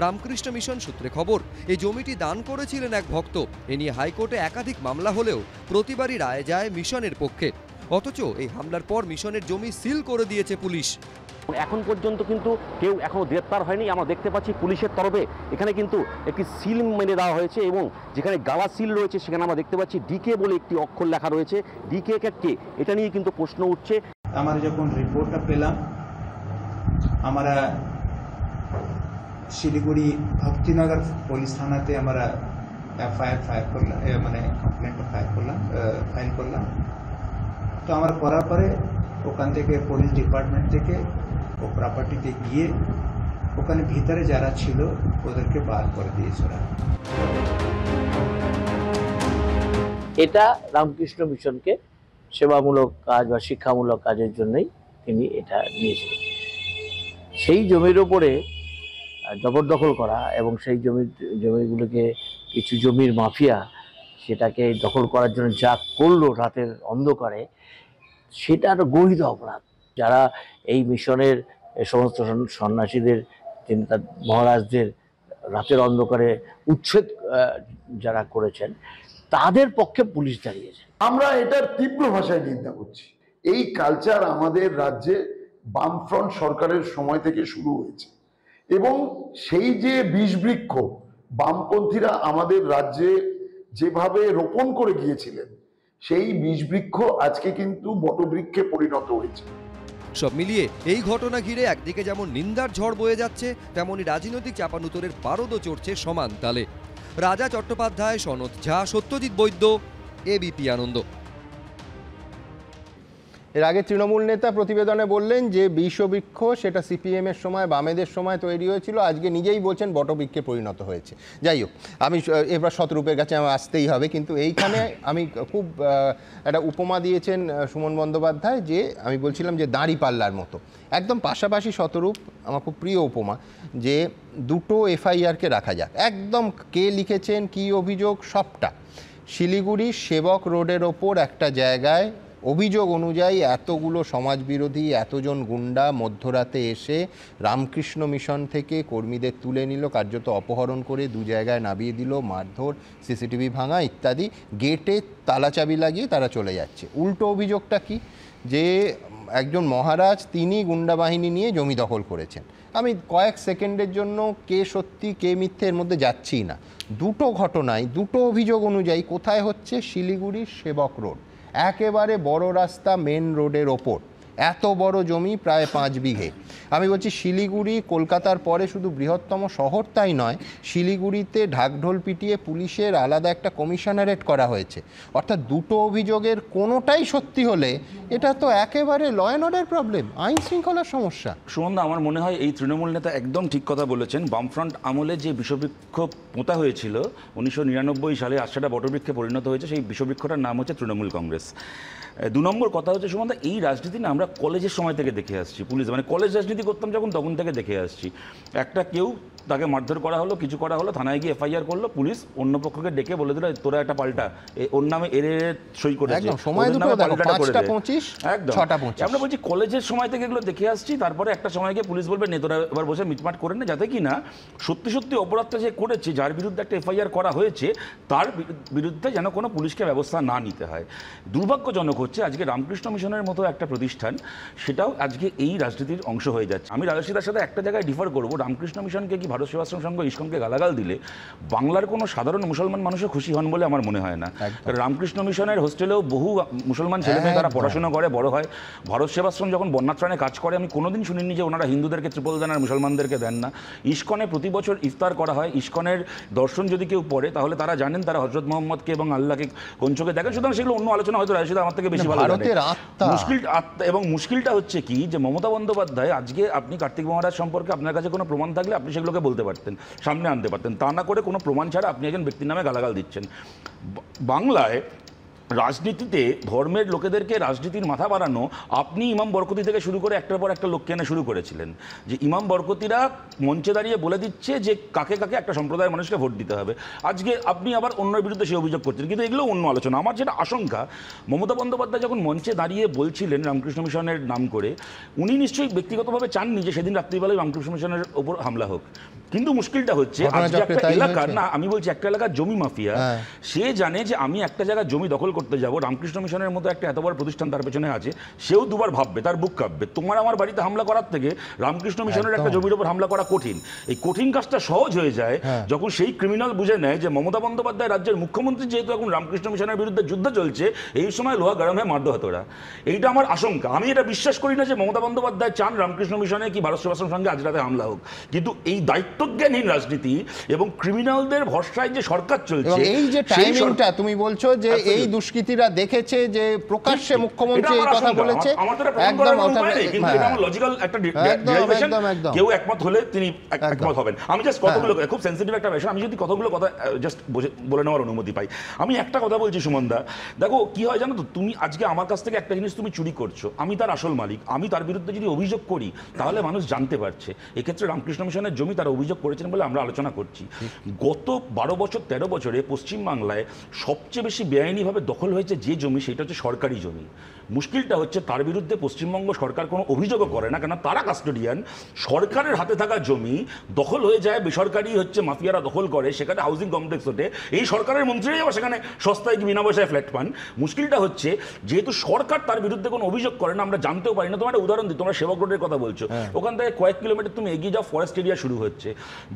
রামকৃষ্ণ মিশন সূত্রে খবর, এই জমিটি দান করেছিলেন এক ভক্ত। এ নিয়ে হাইকোর্টে একাধিক মামলা হলেও প্রতিবারই রায় যায় মিশনের পক্ষে। অথচ এই হামলার পর মিশনের জমি সিল করে দিয়েছে পুলিশ। এখন পর্যন্ত কিন্তু কেউ এখনো গ্রেপ্তার হয়নি। আমরা দেখতে পাচ্ছি পুলিশের তরফে এখানে কিন্তু একটি সিল মেরে দেওয়া হয়েছে এবং যেখানে গালা সিল রয়েছে সেখানে আমরা দেখতে পাচ্ছি ডিকে বলে একটি অক্ষর লেখা রয়েছে। ডিকে কে, এটা নিয়ে কিন্তু প্রশ্ন উঠছে। আমরা যখন রিপোর্টটা পেলাম, আমরা শিলিগুড়ি ভক্তিনগর পুলিশ থানাতে আমরা এফআইআর ফাইল করলাম, মানে কমপ্লেন্টটা ফাইল করলাম। তো আমরা করার পরে ওখান থেকে পুলিশ ডিপার্টমেন্ট থেকে ও প্রপার্টিতে গিয়ে ওখানে ভিতরে যারা ছিল ওদেরকে বার করে দিয়েছে। এটা রামকৃষ্ণ মিশনকে সেবামূলক কাজ বা শিক্ষামূলক কাজের জন্যই তিনি এটা নিয়েছিলেন। সেই জমির ওপরে জবরদখল করা এবং সেই জমিগুলোকে কিছু জমির মাফিয়া সেটাকে দখল করার জন্য যা করলো রাতের অন্ধকারে, সেটা একটা গহিত অপরাধ। যারা এই মিশনের সমস্ত সন্ন্যাসীদের, মহারাজদের রাতের অন্ধকারে উচ্ছেদ যারা করেছেন, তাদের পক্ষে পুলিশ দাঁড়িয়েছে। আমরা এটার তীব্র ভাষায় নিন্দা করছি। এই কালচার আমাদের রাজ্যে বামফ্রন্ট সরকারের সময় থেকে শুরু হয়েছে এবং সেই যে বিষবৃক্ষ বামপন্থীরা আমাদের রাজ্যে যেভাবে রোপণ করে গিয়েছিলেন, সেই বিষবৃক্ষ আজকে কিন্তু বটবৃক্ষে পরিণত হয়েছে। সব মিলিয়ে এই ঘটনা ঘিরে একদিকে যেমন নিন্দার ঝড় বয়ে যাচ্ছে, তেমনি রাজনৈতিক চাপানুতরের পারদও চড়ছে সমান তালে। রাজা চট্টোপাধ্যায়, সনৎ ঝা, সত্যজিৎ বৈদ্য, এবিপি আনন্দ। এর আগে তৃণমূল নেতা প্রতিবেদনে বললেন যে বিষবৃক্ষ সেটা সিপিএম এর সময় বামেদের সময় তৈরি হয়েছিল, আজকে নিজেই বলছেন বটবৃক্ষে পরিণত হয়েছে। যাই হোক, আমি এবার শতরূপের কাছে আমার আসতেই হবে, কিন্তু এইখানে আমি খুব একটা উপমা দিয়েছেন সুমন বন্দ্যোপাধ্যায়, যে আমি বলছিলাম যে দাঁড়িপাল্লার মতো একদম পাশাপাশি শতরূপ, আমার খুব প্রিয় উপমা, যে দুটো এফআইআরকে রাখা যাক, একদম কে লিখেছেন কী অভিযোগ সবটা। শিলিগুড়ির সেবক রোডের ওপর একটা জায়গায় অভিযোগ অনুযায়ী এতগুলো সমাজবিরোধী, এতজন গুন্ডা মধ্যরাতে এসে রামকৃষ্ণ মিশন থেকে কর্মীদের তুলে নিল, কার্যত অপহরণ করে দু জায়গায় নামিয়ে দিল, মারধর, সিসিটিভি ভাঙা ইত্যাদি, গেটে তালাচাবি লাগিয়ে তারা চলে যাচ্ছে। উল্টো অভিযোগটা কি, যে একজন মহারাজ তিনি গুন্ডা বাহিনী নিয়ে জমি দখল করেছেন। আমি কয়েক সেকেন্ডের জন্য কে সত্যি কে মিথ্যে এর মধ্যে যাচ্ছি না। দুটো ঘটনায় দুটো অভিযোগ অনুযায়ী কোথায় হচ্ছে? শিলিগুড়ির সেবক রোড, একেবারে বড় রাস্তা, মেন রোডের ওপর, এত বড় জমি প্রায় 5 বিঘে। আমি বলছি শিলিগুড়ি কলকাতার পরে শুধু বৃহত্তম শহর তাই নয়, শিলিগুড়িতে ঢাকঢোল পিটিয়ে পুলিশের আলাদা একটা কমিশনারেট করা হয়েছে। অর্থাৎ দুটো অভিযোগের কোনোটাই সত্যি হলে এটা তো একেবারে ল অ্যান্ড অর্ডার প্রবলেম, আইন শৃঙ্খলার সমস্যা। সুমনদা, আমার মনে হয় এই তৃণমূল নেতা একদম ঠিক কথা বলেছেন। বামফ্রন্ট আমলে যে বিষবৃক্ষ পোঁতা হয়েছিল 1999 সালে, আজ সেটা বটবৃক্ষে পরিণত হয়েছে। সেই বিষবৃক্ষটার নাম হচ্ছে তৃণমূল কংগ্রেস। 2 নম্বর কথা হচ্ছে সুমনদা, এই রাজনীতি না আমরা কলেজের সময় থেকে দেখে আসছি। পুলিশ মানে কলেজ রাজনীতি করতাম যখন, তখন থেকে দেখে আসছি। একটা কেউ তাকে মারধর করা হলো, কিছু করা হলো, থানায় গিয়ে এফআইআর করলো, পুলিশ অন্য পক্ষকে ডেকে বলে দিল তোরা একটা পাল্টা, ওর নামে এর সই করেছে, একদম আমরা বলছি কলেজের সময় থেকে এগুলো দেখে আসছি। তারপরে একটা সময় গিয়ে পুলিশ বলবে নে তোরা এবার বসে মিটমাট করে নে, যাতে কি না সত্যি সত্যি অপরাধটা যে করেছে, যার বিরুদ্ধে একটা এফআইআর করা হয়েছে, তার বিরুদ্ধে যেন কোনো পুলিশকে ব্যবস্থা না নিতে হয়। দুর্ভাগ্যজনক হচ্ছে আজকে রামকৃষ্ণ মিশনের মতো একটা প্রতিষ্ঠান, সেটাও আজকে এই রাজনীতির অংশ হয়ে যাচ্ছে। আমি রাজস্বীদার সাথে একটা জায়গায় ডিফার করবো, রামকৃষ্ণ মিশনকে কি ভারত সেবাশ্রম সংঘ ইসকনকে গালাগাল দিলে বাংলার কোনো সাধারণ মুসলমান মানুষও খুশি হন বলে আমার মনে হয় না। রামকৃষ্ণ মিশনের হোস্টেলেও বহু মুসলমান ছেলেমেয়ে তারা পড়াশোনা করে, বড় হয়। ভারত সেবাশ্রম যখন বন্যাত্রাণে কাজ করে, আমি কোনোদিন শুনিনি যে ওনারা হিন্দুদেরকে ত্রিপল দেন আর মুসলমানদেরকে দেন না। ইসকনে প্রতি বছর ইফতার করা হয়। ইসকনের দর্শন যদি কেউ পড়ে তাহলে তারা জানেন তারা হজরত মোহাম্মদকে এবং আল্লাহকে কোন চোখে দেখেন। সুতরাং সেগুলো অন্য আলোচনা হয়তো রাশিদা আমার থেকে বেশি ভালো জানে। এবং মুশকিলটা হচ্ছে কি, যে মমতা বন্দ্যোপাধ্যায় আজকে, আপনি কার্তিক মহারাজ সম্পর্কে আপনার কাছে কোনো প্রমাণ থাকলে আপনি সেগুলোকে বলতে পারতেন, সামনে আনতে পারতেন। তা না করে কোনো প্রমাণ ছাড়া আপনি একজন ব্যক্তির নামে গালাগাল দিচ্ছেন। বাংলায় রাজনীতিতে ধর্মের লোকেদেরকে রাজনীতির মাথা বাড়ানো আপনি ইমাম বরকতি থেকে শুরু করে একটার পর একটা লোককে এনে শুরু করেছিলেন, যে ইমাম বরকতিরা মঞ্চে দাঁড়িয়ে বলে দিচ্ছে যে কাকে কাকে একটা সম্প্রদায়ের মানুষকে ভোট দিতে হবে। আজকে আপনি আবার অন্যের বিরুদ্ধে সে অভিযোগ করছেন, কিন্তু এগুলো অন্য আলোচনা। আমার যেটা আশঙ্কা, মমতা বন্দ্যোপাধ্যায় যখন মঞ্চে দাঁড়িয়ে বলছিলেন রামকৃষ্ণ মিশনের নাম করে, উনি নিশ্চয়ই ব্যক্তিগতভাবে চাননি যে সেদিন রাত্রিবেলায় রামকৃষ্ণ মিশনের ওপর হামলা হোক। কিন্তু মুশকিলটা হচ্ছে একটা এলাকার, না আমি বলছি একটা এলাকার জমি মাফিয়া, সে জানে যে আমি একটা জায়গায় জমি দখল করতে যাবো, রামকৃষ্ণ মিশনের মতো একটা এত বড় প্রতিষ্ঠান তার পেছনে আছে, সেও দুবার ভাববে, তার বুক কাঁপবে। তোমার আমার বাড়িতে হামলা করার থেকে রামকৃষ্ণ মিশনের একটা জমির উপর হামলা করা কঠিন। এই কঠিন কাজটা সহজ হয়ে যায় যখন সেই ক্রিমিনাল বুঝে নেয় যে মমতা বন্দ্যোপাধ্যায় রাজ্যের মুখ্যমন্ত্রী, যেহেতু এখন রামকৃষ্ণ মিশনের বিরুদ্ধে যুদ্ধ চলছে, এই সময় লোহা গরম হয়ে মারধর হতো ওরা। এইটা আমার আশঙ্কা। আমি এটা বিশ্বাস করি না যে মমতা বন্দ্যোপাধ্যায় চান রামকৃষ্ণ মিশনে কি ভারত সেবাশ্রম সঙ্গে আজ রাতে হামলা হোক, কিন্তু এই দায়িত্বজ্ঞানহীন রাজনীতি এবং ক্রিমিনালদের ভরসায় যে সরকার চলছে, এই যে টাইমিংটা তুমি বলছো যে এই দুষ্কৃতীরা দেখেছে যে প্রকাশ্যে মুখ্যমন্ত্রী এই কথা বলেছে, একদম লজিক্যাল একটা ডেরিভেশন, কেউ একমত হলে তিনি একমত হবেন। আমি জাস্ট কতগুলো, খুব সেনসিটিভ একটা বিষয়, আমি যদি কতগুলো কথা জাস্ট বলে নেওয়ার অনুমতি পাই। আমি একটা কথা বলছি সুমনদা, দেখো কি হয় জানো তো, তুমি আজকে আমার কাছ থেকে একটা জিনিস তুমি চুরি করছো, আমি তার আসল মালিক, আমি তার বিরুদ্ধে যদি অভিযোগ করি তাহলে মানুষ জানতে পারছে। এক্ষেত্রে রামকৃষ্ণ মিশনের জমি তারা অভিযোগ করেছেন বলে আমরা আলোচনা করছি। গত 12 বছর 13 বছরে পশ্চিমবাংলায় সবচেয়ে বেশি বেআইনিভাবে দখল হয়েছে যে জমি, সেটা হচ্ছে সরকারি জমি। মুশকিলটা হচ্ছে তার বিরুদ্ধে পশ্চিমবঙ্গ সরকার কোনো অভিযোগও করে না, কেন তারা কাস্টোডিয়ান। সরকারের হাতে থাকা জমি দখল হয়ে যায়, বেসরকারি হচ্ছে মাফিয়ারা দখল করে, সেখানে হাউজিং কমপ্লেক্স ওঠে, এই সরকারের মন্ত্রীরাই আবার সেখানে সস্তায় কি বিনা পয়সায় ফ্ল্যাট পান। মুশকিলটা হচ্ছে যেহেতু সরকার তার বিরুদ্ধে কোনো অভিযোগ করে না, আমরা জানতেও পারি না। তোমার একটা উদাহরণ দিই, তোমরা সেবক রোডের কথা বলছো, ওখান থেকে কয়েক কিলোমিটার তুমি এগিয়ে যাও, ফরেস্ট এরিয়া শুরু হচ্ছে,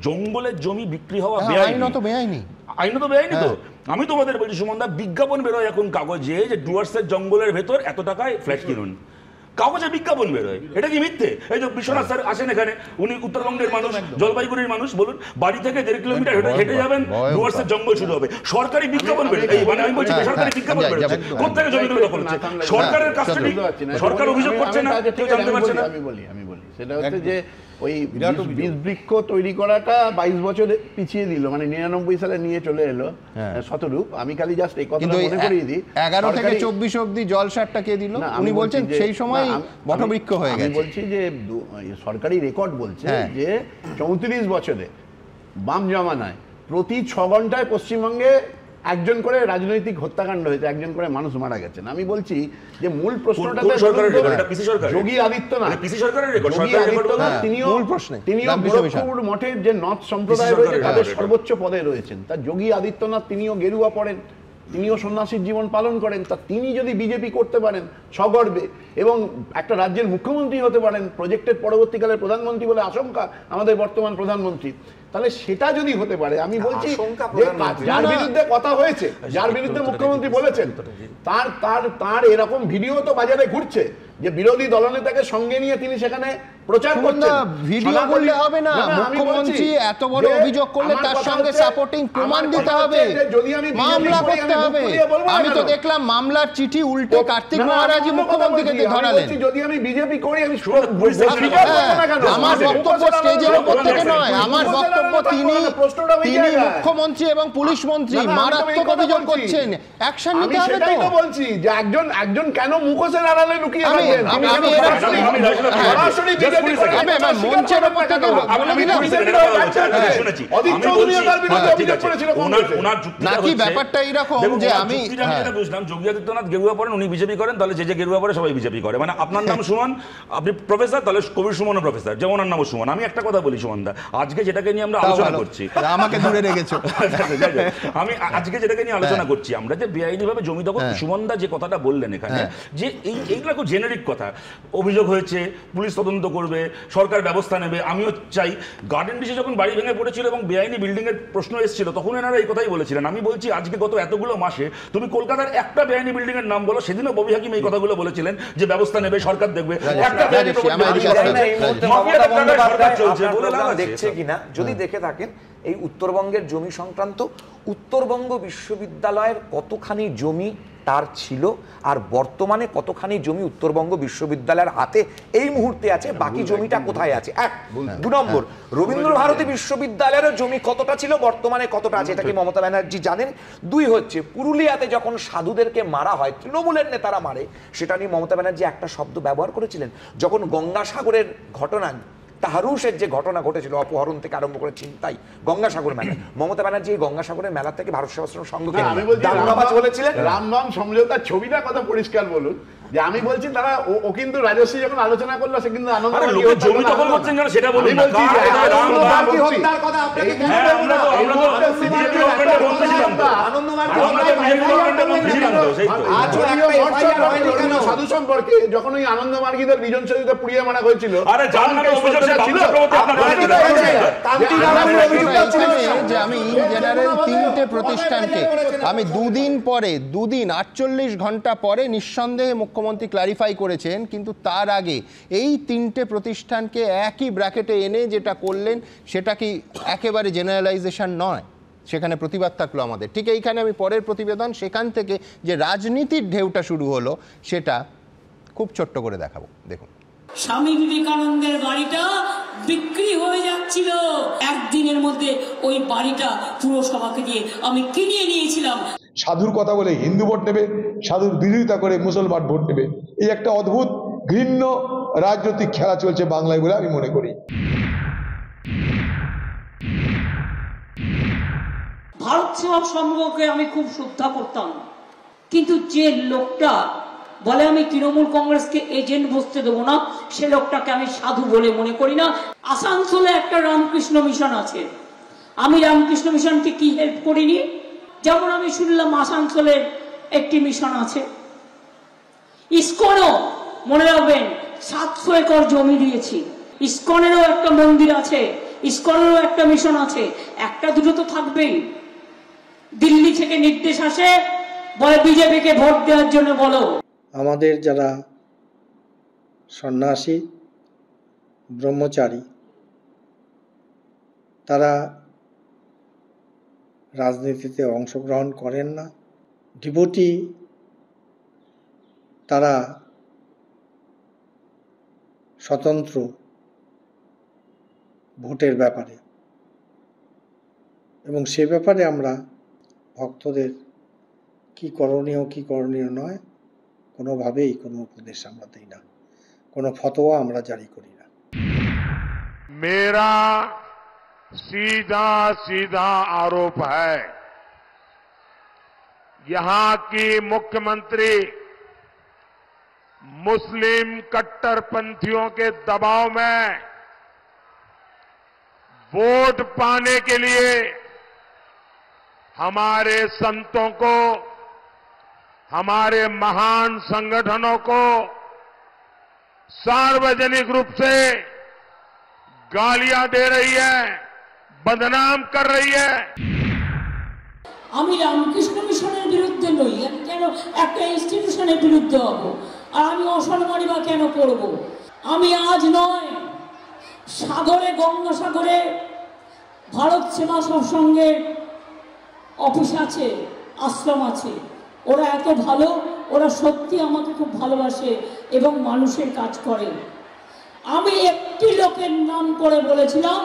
জঙ্গলের জমি বিক্রি হওয়া বেআইনি। আইনত বেআইনি তো। আমি তোমাদের বলছি সুমনদা, বিজ্ঞাপন বেরোয় এখন কাগজে যে ডুয়ার্সের জঙ্গলের ভেতর এত টাকায় ফ্ল্যাট কিনুন। কাগজে বিজ্ঞাপন বেরোয়, এটা কি মিথ্যে? এই যে বিশ্বনাথ স্যার আসেন এখানে, উনি উত্তরবঙ্গের মানুষ, জলপাইগুড়ির মানুষ, বলুন বাড়ি থেকে 1.5 কিলোমিটার হেঁটে যাবেন, ডুয়ার্সের জঙ্গল শুরু হবে, সরকারি বিজ্ঞাপন বেরোয়, এই মানে আমি বলছি বেসরকারি বিজ্ঞাপন বেরোচ্ছে, কোথেকে জমিগুলো দখল হচ্ছে, সরকারের কাস্টডি, সরকার অভিযোগ করছে না, কেউ জানতে পারছে না। আমি বলি সেটা হচ্ছে যে ওই বীজ বৃক্ষ তৈরি করাটা 22 বছর পিছিয়ে দিল, মানে 99 সালে নিয়ে চলে এলো শতরূপ। আমি খালি জাস্ট এই কথাটা মনে করিয়ে দিই, 11 থেকে 24 অবধি জলসারটা কে দিল? উনি বলছেন সেই সময় বটবৃক্ষ হয়ে গেছে। আমি বলছি যে সরকারি রেকর্ড বলছে যে 34 বছরে বাম জমানায় প্রতি 6 ঘন্টায় পশ্চিমবঙ্গে একজন করে রাজনৈতিক হত্যাকাণ্ড হয়েছে, একজন করে মানুষ মারা গেছেন। আমি বলছি যে মূল প্রশ্নটা যোগী আদিত্যনাথ, তিনিও গোরখপুর মঠের যে নথ সম্প্রদায় রয়েছে তাদের সর্বোচ্চ পদে রয়েছেন। তা যোগী আদিত্যনাথ তিনিও গেরুয়া পড়েন, তিনিও সন্ন্যাসীর জীবন পালন করেন। তা তিনি যদি বিজেপি করতে পারেন সগর্বে এবং একটা রাজ্যের মুখ্যমন্ত্রী হতে পারেন, প্রজেক্টের পরবর্তীকালে প্রধানমন্ত্রী বলে আশঙ্কা আমাদের বর্তমান প্রধানমন্ত্রী, তাহলে সেটা যদি হতে পারে, আমি বলছি যার বিরুদ্ধে কথা হয়েছে, যার বিরুদ্ধে মুখ্যমন্ত্রী বলেছেন, তার এরকম ভিডিও তো বাজারে ঘুরছে যে বিরোধী দলনেতাকে সঙ্গে নিয়ে তিনি সেখানে প্রচার করছেন। ভিডিও করলে হবে না, মুখ্যমন্ত্রী এত বড় অভিযোগ করলে তার সঙ্গে সাপোর্টিং প্রমাণ দিতে হবে, মামলা করতে হবে। আমি তো দেখলাম মামলার চিঠি উল্টে কার্তিক মহারাজই মুখ্যমন্ত্রীকে ধরালেন। যদি আমি বিজেপি করি আমি আমার বক্তব্য স্টেজের উপর থেকে নয়, আমার বক্তব্য তিনি মুখ্যমন্ত্রী এবং পুলিশ মন্ত্রী মারাত্মক অভিযোগ করছেন, অ্যাকশন নিতে হবে। সেটাই তো বলছি যে একজন কেন মুখোশের আড়ালে লুকিয়ে থাকবেন? মঞ্চের উপর থেকে নাকি ব্যাপারটা এইরকম যে আমি বুঝলাম যোগী আদিত্যনাথ গেরুয়া পড়েন, উনি বিজেপি করেন, তাহলে যে গেরুয়া পড়ে সবাই বিজেপি করে, মানে আপনার নাম সুমন, আপনি প্রফেসর, তাহলে কবির সুমনও প্রফেসর, যেমন ওনার নাম সুমন। আমি একটা কথা বলি সুমন দা, আজকে যেটাকে নিয়ে আমরা আলোচনা করছি, আমাকে দূরে রেখেছো, আমি আজকে যেটাকে নিয়ে আলোচনা করছি, আমরা যে বেআইনি ভাবে জমি দখল, সুমন দা যে কথাটা বললেন এখানে, যে এইগুলো খুব জেনারিক কথা, অভিযোগ হয়েছে, পুলিশ তদন্ত করবে, সরকার ব্যবস্থা নেবে। আমিও চাই, গার্ডেন ডিসে যখন বাড়ি ভেঙে পড়েছিল এবং বেআইনি বিল্ডিং এর প্রশ্ন এসেছিল, তখন এনারা এই কথাই বলেছিলেন। আমি বলছি আজকে গত এতগুলো মাসে তুমি কলকাতার একটা বেআইনি বিল্ডিং এর নাম বলো, সেদিনও ববি হাকিম এই কথাগুলো বলেছিলেন যে ব্যবস্থা নেবে, সরকার দেখবে। দেখছে কিনা যদি দেখে থাকেন এই উত্তরবঙ্গের জমি সংক্রান্ত, উত্তরবঙ্গ বিশ্ববিদ্যালয়ের কতখানি জমি তার ছিল আর বর্তমানে কতখানি জমি উত্তরবঙ্গ বিশ্ববিদ্যালয়ের হাতে এই মুহূর্তে আছে, বাকি জমিটা কোথায় আছে, 1। 2 নম্বর, রবীন্দ্র ভারতী বিশ্ববিদ্যালয়ের জমি কতটা ছিল, বর্তমানে কতটা আছে, এটা কি মমতা ব্যানার্জি জানেন? 2 হচ্ছে পুরুলিয়াতে যখন সাধুদেরকে মারা হয়, তৃণমূলের নেতারা মারে, সেটা নিয়ে মমতা ব্যানার্জি একটা শব্দ ব্যবহার করেছিলেন। যখন গঙ্গাসাগরের ঘটনা, তাহারুসের যে ঘটনা ঘটেছিল, অপহরণ থেকে আরম্ভ করে ছিনতাই, গঙ্গাসাগর মেলা, মমতা ব্যানার্জি এই গঙ্গাসাগরের মেলা থেকে ভারত সেবাশ্রম সংঘকে বলেছিলেন রামবাম সমঝোতার ছবিটা কথা পরিষ্কার বলুন, যে আমি বলছি তারা ও কিন্তু রাজশ্রী যখন আলোচনা করলো সে কিন্তু আনন্দ জমি দখল করছেন কেন সেটা বলুন না, হত্যার কথা আপনাকে সাধু সম্পর্কে যখন ওই আনন্দ মার্গীদের বিজন সহিত পুড়িয়ে মারা হয়েছিল, যে আমি ইন জেনারেল 3টে প্রতিষ্ঠানকে আমি 2 দিন পরে 48 ঘন্টা পরে নিঃসন্দেহে মুখ্যমন্ত্রী ক্লারিফাই করেছেন, কিন্তু তার আগে এই 3টে প্রতিষ্ঠানকে একই ব্র্যাকেটে এনে যেটা করলেন সেটা কি একেবারে জেনারেলাইজেশন নয়? সেখানে প্রতিবাদ থাকলো আমাদের। ঠিক এইখানে আমি পরের প্রতিবেদন, সেখান থেকে যে রাজনীতির ঢেউটা শুরু হলো সেটা খুব ছোট্ট করে দেখাবো, দেখুন। স্বামী বিবেকানন্দের বাড়িটা বিক্রি হয়ে যাচ্ছিল, একদিনের মধ্যে ওই বাড়িটা পুরসভাকে দিয়ে আমি কিনে নিয়েছিলাম। সাধুর কথা বলে হিন্দু ভোট নেবে, সাধুর বিরোধিতা করে মুসলমান ভোট নেবে, এই একটা অদ্ভুত ঘৃণ্য রাজনৈতিক খেলা চলছে বাংলায় বলে আমি মনে করি। ভারত সেবা সংঘকে আমি খুব শ্রদ্ধা করতাম, কিন্তু যে লোকটা বলে আমি তৃণমূল কংগ্রেসকে এজেন্ট বসতে দেবো না, সে লোকটাকে আমি সাধু বলে মনে করি না। আসানসোলে একটা রামকৃষ্ণ মিশন আছে, আমি রামকৃষ্ণ মিশনকে কি হেল্প করিনি? যেমন আমি শুনলাম আসানসোলের একটি মিশন আছে, ইসকনও মনে রাখবেন 700 একর জমি দিয়েছি, ইসকনেরও একটা মন্দির আছে, ইসকনেরও একটা মিশন আছে, একটা দুটো তো থাকবেই। দিল্লি থেকে নির্দেশ আসে, বলে বিজেপিকে ভোট দেওয়ার জন্য বলো। আমাদের যারা সন্ন্যাসী, ব্রহ্মচারী, তারা রাজনীতিতে অংশগ্রহণ করেন না। ডিভোটি তারা স্বতন্ত্র ভোটের ব্যাপারে, এবং সে ব্যাপারে আমরা ভক্তদের কি করণীয় নয় কোনোভাবেই কোনো উপদেশ আমরা দিই না, কোনো ফতোয়া আমরা জারি করি না। मेरा सीधा सीधा आरोप है, यहां की मुख्यमंत्री मुस्लिम कट्टरपंथियों के दबाव में वोट पाने के लिए हमारे संतों को, हमारे महान संगठनों को सार्वजनिक रूप से गालियां दे रही है, बदनाम कर रही है। আমি রামকৃষ্ণ মিশনের বিরুদ্ধে নই, কেন একটা ইনস্টিটিউশনের বিরুদ্ধে হব, আর আমি অসম্মানী বা কেন করব? আমি আজ নয়, সাগরে, গঙ্গাসাগরে ভারত সেবা সৎসঙ্গের অফিস আছে, আশ্রম আছে, ওরা এত ভালো, ওরা সত্যি আমাকে খুব ভালোবাসে এবং মানুষের কাজ করে। আমি একটি লোকের নাম করে বলেছিলাম,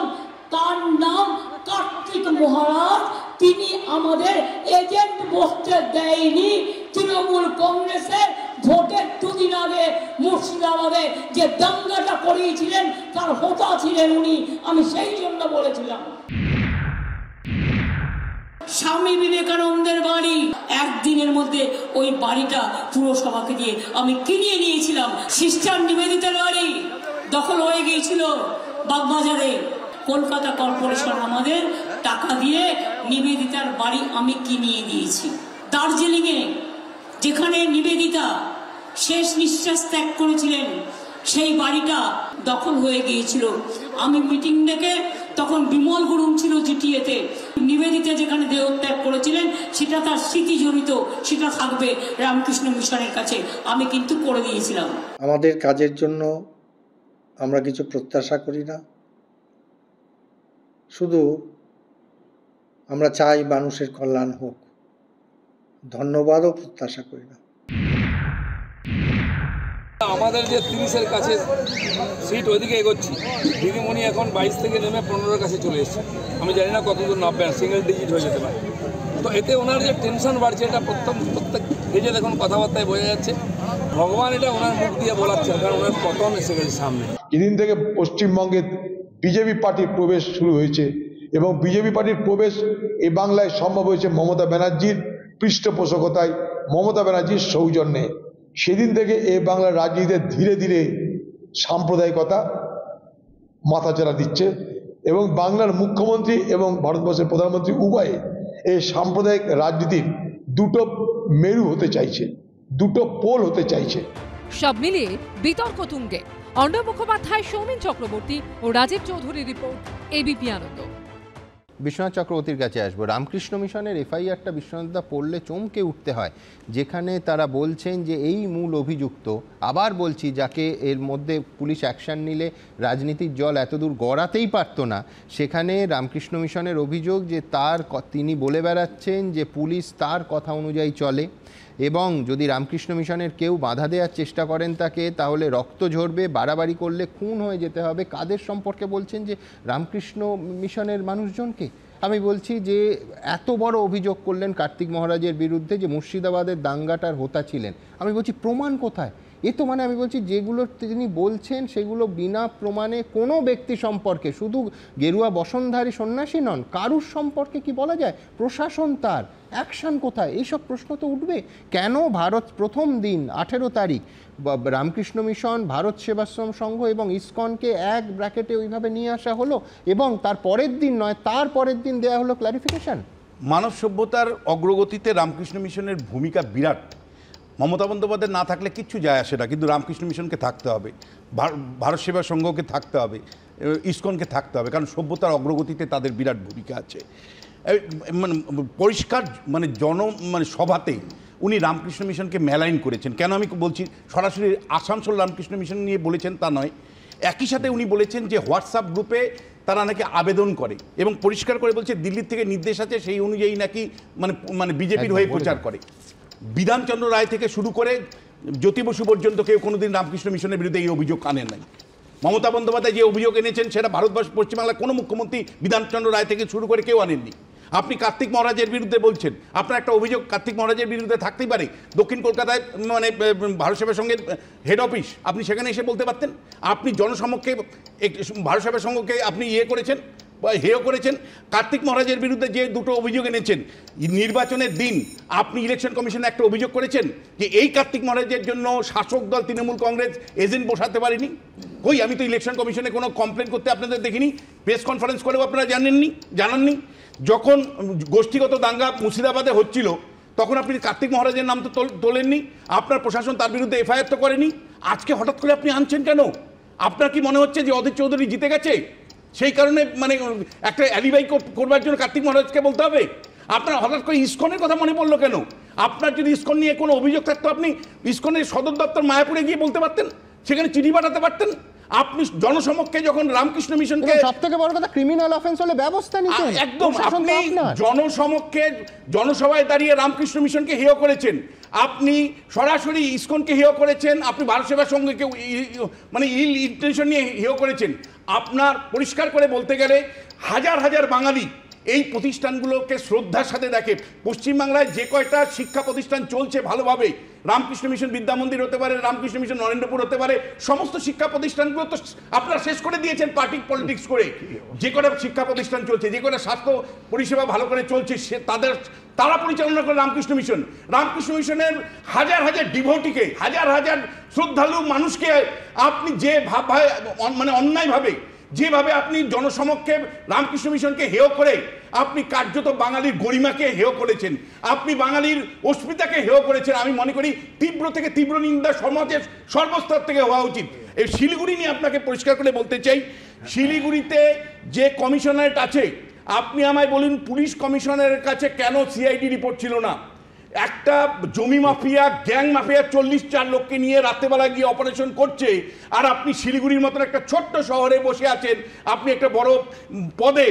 তার নাম কার্তিক মহারাজ। তিনি আমাদের এজেন্ট বসতে দেয়নি। তৃণমূল কংগ্রেসের ভোটের দুদিন আগে মুর্শিদাবাদে যে দাঙ্গাটা করিয়েছিলেন তার হোতা ছিলেন উনি। আমি সেই জন্য বলেছিলাম। স্বামী বিবেকানন্দের বাড়ি, একদিনের মধ্যে ওই বাড়িটা পুরসভাকে দিয়ে আমি কিনে নিয়েছিলাম। সিস্টার নিবেদিতার বাড়ি দখল হয়ে গিয়েছিল বাগবাজারে। কলকাতা কর্পোরেশন আমাদের টাকা দিয়ে নিবেদিতার বাড়ি আমি কিনিয়ে দিয়েছি। দার্জিলিংয়ে যেখানে নিবেদিতা শেষ নিঃশ্বাস ত্যাগ করেছিলেন সেই বাড়িটা দখল হয়ে গিয়েছিল। আমি মিটিং ডেকে, তখন বিমল গুরুং ছিল জিটিএতে, নিবেদিতা যেখানে দেহত্যাগ করেছিলেন সেটা তার স্মৃতি জড়িত, সেটা থাকবে রামকৃষ্ণ মিশনের কাছে, আমি কিন্তু করে দিয়েছিলাম। আমাদের কাজের জন্য আমরা কিছু প্রত্যাশা করি না, শুধু আমরা চাই মানুষের কল্যাণ হোক। ধন্যবাদও প্রত্যাশা করি না। আমাদের যে 30-এর কাছে সিট ওইদিকে এগোচ্ছি, দিদিমণি এখন 22 থেকে নেমে 15-এর কাছে চলে এসেছে। আমি জানি না কতদূর নামবে, সিঙ্গেল ডিজিট হয়ে যেতে পারে। তো এতে ওনার যে টেনশন বাড়ছে এটা প্রত্যেক এই যে দেখুন কথাবার্তায় বোঝা যাচ্ছে। ভগবান এটা ওনার মুখ দিয়ে বলাচ্ছেন, কারণ ওনার পতন এসে গেছে সামনে। যেদিন থেকে পশ্চিমবঙ্গে বিজেপি পার্টির প্রবেশ শুরু হয়েছে এবং বিজেপি পার্টির প্রবেশ এই বাংলায় সম্ভব হয়েছে মমতা ব্যানার্জির পৃষ্ঠপোষকতায়, মমতা ব্যানার্জির সৌজন্যে, সেদিন থেকে এই বাংলার রাজনীতিতে ধীরে ধীরে সাম্প্রদায়িকতা মাথাচাড়া দিচ্ছে এবং বাংলার মুখ্যমন্ত্রী এবং ভারতবর্ষের প্রধানমন্ত্রী উভয়ে এই সাম্প্রদায়িক রাজনীতির দুটো মেরু হতে চাইছে, দুটো পোল হতে চাইছে। সব মিলিয়ে বিতর্ক তুঙ্গে। অর্ণব মুখোপাধ্যায়, সৌমেন চক্রবর্তী ও রাজীব চৌধুরী রিপোর্ট, এবিপি আনন্দ। বিশ্বনাথ চক্রবর্তীর কাছে আসবো। রামকৃষ্ণ মিশনের এফআইআরটা বিশ্বনাথদা পড়লে চমকে উঠতে হয়, যেখানে তারা বলছেন যে এই মূল অভিযুক্ত, আবার বলছি, যাকে এর মধ্যে পুলিশ অ্যাকশন নিলে রাজনীতির জল এতদূর গড়াতেই পারত না, সেখানে রামকৃষ্ণ মিশনের অভিযোগ যে তিনি বলে বেড়াচ্ছেন যে পুলিশ তার কথা অনুযায়ী চলে এবং যদি রামকৃষ্ণ মিশনের কেউ বাধা দেওয়ার চেষ্টা করেন তাকে, তাহলে রক্ত ঝরবে, বাড়াবাড়ি করলে খুন হয়ে যেতে হবে। কাদের সম্পর্কে বলছেন? যে রামকৃষ্ণ মিশনের মানুষজনকে। আমি বলছি যে এত বড় অভিযোগ করলেন কার্তিক মহারাজের বিরুদ্ধে যে মুর্শিদাবাদের দাঙ্গাটার হোতা ছিলেন। আমি বলছি প্রমাণ কোথায়? এ তো মানে আমি বলছি যেগুলো তিনি বলছেন সেগুলো বিনা প্রমাণে কোনো ব্যক্তি সম্পর্কে, শুধু গেরুয়া বসনধারী সন্ন্যাসী নন, কারুর সম্পর্কে কি বলা যায়? প্রশাসন তার অ্যাকশন কোথায়? এইসব প্রশ্ন তো উঠবে। কেন ভারত প্রথম দিন 18 তারিখ রামকৃষ্ণ মিশন, ভারত সেবাশ্রম সংঘ এবং ইসকনকে এক ব্র্যাকেটে ওইভাবে নিয়ে আসা হলো এবং তার পরের দিন নয়, তার পরের দিন দেওয়া হলো ক্লারিফিকেশন? মানব সভ্যতার অগ্রগতিতে রামকৃষ্ণ মিশনের ভূমিকা বিরাট। মমতা বন্দ্যোপাধ্যায় না থাকলে কিচ্ছু যায় আসে না, কিন্তু রামকৃষ্ণ মিশনকে থাকতে হবে, ভারত সেবা সংঘকে থাকতে হবে, ইসকনকে থাকতে হবে, কারণ সভ্যতার অগ্রগতিতে তাদের বিরাট ভূমিকা আছে। মানে পরিষ্কার সভাতেই উনি রামকৃষ্ণ মিশনকে মেলাইন করেছেন। কেন আমি বলছি, সরাসরি আসানসোল রামকৃষ্ণ মিশন নিয়ে বলেছেন তা নয়, একই সাথে উনি বলেছেন যে হোয়াটসঅ্যাপ গ্রুপে তারা নাকি আবেদন করে এবং পরিষ্কার করে বলছে দিল্লির থেকে নির্দেশ আছে, সেই অনুযায়ী নাকি মানে বিজেপির হয়ে প্রচার করে। বিধানচন্দ্র রায় থেকে শুরু করে জ্যোতি বসু পর্যন্ত কেউ কোনোদিন রামকৃষ্ণ মিশনের বিরুদ্ধে এই অভিযোগ আনেন নাই। মমতা বন্দ্যোপাধ্যায় যে অভিযোগ এনেছেন সেটা ভারতবর্ষ পশ্চিমবাংলার কোনো মুখ্যমন্ত্রী বিধানচন্দ্র রায় থেকে শুরু করে কেউ আনেননি। আপনি কার্তিক মহারাজের বিরুদ্ধে বলছেন, আপনার একটা অভিযোগ কার্তিক মহারাজের বিরুদ্ধে থাকতেই পারে। দক্ষিণ কলকাতায় মানে ভারত সেবা সংঘের হেড অফিস, আপনি সেখানে এসে বলতে পারতেন। আপনি জনসমক্ষে ভারত সেবা সংঘকে আপনি করেছেন বা হেয় করেছেন। কার্তিক মহারাজের বিরুদ্ধে যে দুটো অভিযোগ এনেছেন, নির্বাচনের দিন আপনি ইলেকশন কমিশনে একটা অভিযোগ করেছেন যে এই কার্তিক মহারাজের জন্য শাসক দল তৃণমূল কংগ্রেস এজেন্ট বসাতে পারেনি। কই, আমি তো ইলেকশন কমিশনে কোনো কমপ্লেন করতে আপনাদের দেখিনি, প্রেস কনফারেন্স করেও আপনারা জানাননি। যখন গোষ্ঠীগত দাঙ্গা মুর্শিদাবাদে হচ্ছিল তখন আপনি কার্তিক মহারাজের নাম তো তোলেননি, আপনার প্রশাসন তার বিরুদ্ধে এফআইআর তো করেনি। আজকে হঠাৎ করে আপনি আনছেন কেন? আপনার কি মনে হচ্ছে যে অধীর চৌধুরী জিতে গেছে, সেই কারণে মানে একটা অ্যালিবাই করবার জন্য কার্তিক মহারাজকে বলতে হবে? আপনার হঠাৎ করে ইসকনের কথা মনে পড়লো কেন? আপনার যদি ইসকন নিয়ে কোনো অভিযোগ থাকতো আপনি ইসকনের সদর দপ্তর মায়াপুরে গিয়ে বলতে পারতেন, সেখানে চিঠি পাঠাতে পারতেন। আপনি জনসমক্ষে যখন রামকৃষ্ণ মিশনকে, সবথেকে বড় কথা ক্রিমিনাল অফেন্স হলে ব্যবস্থা নিতেন একদম। আপনি জনসমক্ষে জনসভায় দাঁড়িয়ে রামকৃষ্ণ মিশনকে হেয় করেছেন, আপনি সরাসরি ইসকনকে হেয় করেছেন, আপনি ভারত সেবা সংঘকে মানে ইল ইন্টেনশন নিয়ে হেয় করেছেন। আপনার পরিষ্কার করে বলতে গেলে হাজার হাজার বাঙালি এই প্রতিষ্ঠানগুলোকে শ্রদ্ধার সাথে দেখে। পশ্চিমবাংলায় যে কয়টা শিক্ষা প্রতিষ্ঠান চলছে ভালোভাবে, রামকৃষ্ণ মিশন বিদ্যা মন্দির হতে পারে, রামকৃষ্ণ মিশন নরেন্দ্রপুর হতে পারে, সমস্ত শিক্ষা প্রতিষ্ঠানগুলো তো আপনারা শেষ করে দিয়েছেন পার্টি পলিটিক্স করে। যে কটা শিক্ষা প্রতিষ্ঠান চলছে, যে কটা স্বাস্থ্য পরিষেবা ভালো করে চলছে, তারা পরিচালনা করে রামকৃষ্ণ মিশন। রামকৃষ্ণ মিশনের হাজার হাজার ডিভোটিকে, হাজার হাজার শ্রদ্ধালু মানুষকে আপনি যে মানে অন্যায়ভাবে যেভাবে আপনি জনসমক্ষে রামকৃষ্ণ মিশনকে হেয় করে আপনি কার্যত বাঙালির গরিমাকে হেয় করেছেন, আপনি বাঙালির অস্মিতাকে হেয় করেছেন। আমি মনে করি তীব্র থেকে তীব্র নিন্দা সমাজের সর্বস্তর থেকে হওয়া উচিত। এই শিলিগুড়ি নিয়ে আপনাকে পরিষ্কার করে বলতে চাই, শিলিগুড়িতে যে কমিশনারেট আছে, আপনি আমায় বলুন পুলিশ কমিশনারের কাছে কেন সিআইডি রিপোর্ট ছিল না? একটা জমি মাফিয়া, গ্যাং মাফিয়া ৪০ লোককে নিয়ে রাত্রেবেলা গিয়ে অপারেশন করছে, আর আপনি শিলিগুড়ির মতন একটা ছোট্ট শহরে বসে আছেন, আপনি একটা বড় পদে,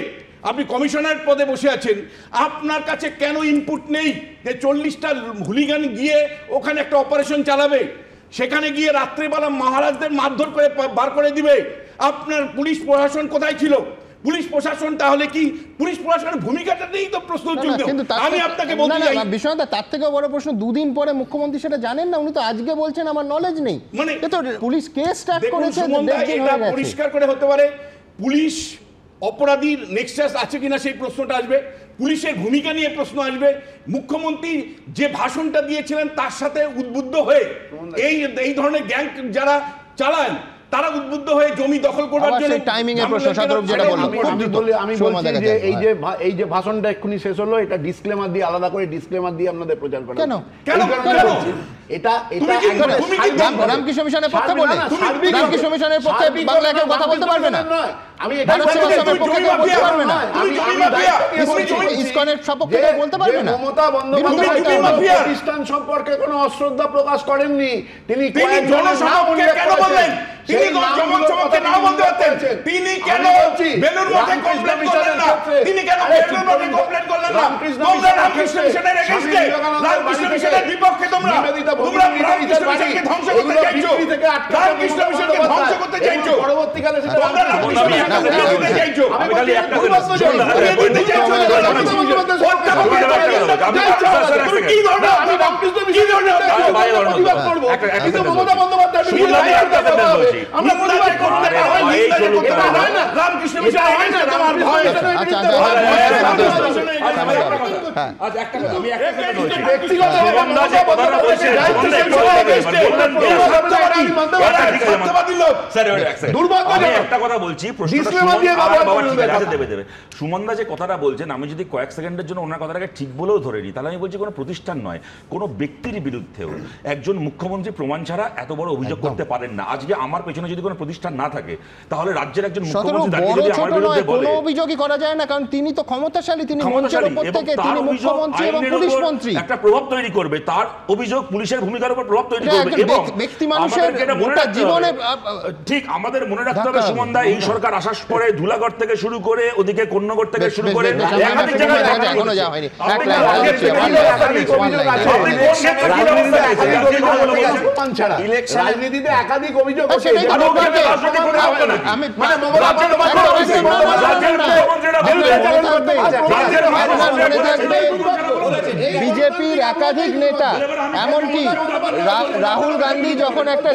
আপনি কমিশনার পদে বসে আছেন, আপনার কাছে কেন ইনপুট নেই যে ৪০টা হুলিগান গিয়ে ওখানে একটা অপারেশন চালাবে, সেখানে গিয়ে রাত্রেবেলা মহারাজদের মারধর করে বার করে দিবে? আপনার পুলিশ প্রশাসন কোথায় ছিল? পুলিশ প্রশাসন তাহলে কি পুলিশ প্রশাসনের ভূমিকাটা নেই তো প্রশ্ন উঠবে। আমি আপনাকে বলতে চাই বিষয়টা তার থেকে বড় প্রশ্ন, দুদিন পরে মুখ্যমন্ত্রী সেটা জানেন না, উনি তো আজকে বলছেন আমার নলেজ নেই। মানে তো পুলিশ কেস স্টার্ট করেছে, এটা পরিষ্কার করে হতে পারে পুলিশ অপরাধীর নেক্সাস আছে কিনা সেই প্রশ্নটা আসবে, পুলিশের ভূমিকা নিয়ে প্রশ্ন আসবে। মুখ্যমন্ত্রী যে ভাষণটা দিয়েছিলেন তার সাথে উদ্বুদ্ধ হয়ে এই ধরনের গ্যাং যারা চালান তারা উদ্বুদ্ধ হয়ে জমি দখল করবার জন্য টাইমিং এর প্রশ্ন শতরূপ যেটা বলল, আমি বলছি যে এই যে ভাষণটা এক্ষুনি শেষ হলো, এটা ডিসক্লেমার দিয়ে আলাদা করে ডিসক্লেমার দিয়ে আপনাদের প্রচার করা কেন? এটা রামকৃষ্ণ মিশনের পক্ষে বলে, রামকৃষ্ণ মিশনের পক্ষে বাংলায় কেউ কথা বলতে পারবে না, আমি ইসকনের সপক্ষে বলতে পারবে না। মমতা বন্দ্যোপাধ্যায় প্রতিষ্ঠান সম্পর্কে কোনো অশ্রদ্ধা প্রকাশ করেননি, তিনি জনসমক্ষে কেন বললেন? তিনি জনসমক্ষে না বলতে পারতেন, তিনি কেন বেলুর মঠে কমপ্লেন করলেন না? তিনি কেন বেলুর মঠে কমপ্লেন করলেন না? তোমরা রামকৃষ্ণ মিশনের এগেইনস্টে, রামকৃষ্ণ মিশনের বিপক্ষে, তোমরা রামকৃষ্ণ মিশনকে ধ্বংস করতে চাইছো, রামকৃষ্ণ মিশনকে ধ্বংস করতে চাইছো, পরবর্তীকালে তোমরা রামকৃষ্ণ মিশনকে করতে চাইছো। আমি খালি একটা কথা কি ধরনের আমি রামকৃষ্ণ মিশনের প্রতিবাদ করব? কিন্তু মমতা বন্দ্যোপাধ্যায় আমরা প্রতিবাদ করতে হয় না, রামকৃষ্ণ মিশন হয় না, তোমার ভয়। আচ্ছা একটা কথা, আমি একটা কথা বলছি, ব্যক্তিগতভাবে কথাটা বলছে একটা কথা বলছি, সুমনদা যে কথাটা বলছেন, আমি যদি কয়েক সেকেন্ডের জন্য ওনার কথাটাকে ঠিক বলেও ধরে নিই, তাহলে আমি বলছি কোনো প্রতিষ্ঠান নয়, কোনো ব্যক্তির বিরুদ্ধেও একজন মুখ্যমন্ত্রী প্রমাণ ছাড়া এত বড় অভিযোগ করতে পারেন না। আজকে আমার পেছনে যদি কোনো প্রতিষ্ঠান না থাকে, তাহলে রাজ্যের একজন মুখ্যমন্ত্রী বড় ছোট নয়, কোনো অভিযোগই করা যায় না, কারণ তিনি তো ক্ষমতাশালী, তিনি মঞ্চের উপর থেকে, তিনি মুখ্যমন্ত্রী এবং পুলিশ মন্ত্রী। একটা প্রভাব তৈরি করবে, তার অভিযোগ পুলিশের ভূমিকার উপর প্রভাব তৈরি করবে এবং ব্যক্তি মানুষের গোটা জীবনে। ঠিক আমাদের মনে রাখতে হবে সুমন দা, এই সরকার আসার পরে ধুলাগড় থেকে শুরু করে ওদিকে কন্যগড় থেকে শুরু করে একাধিক জায়গায় এখনো যাওয়া হয়নি। রাজনীতিতে একাধিক অভিযোগ বিজেপির একাধিক নেতা, এমনকি রাহুল গান্ধী যখন একটা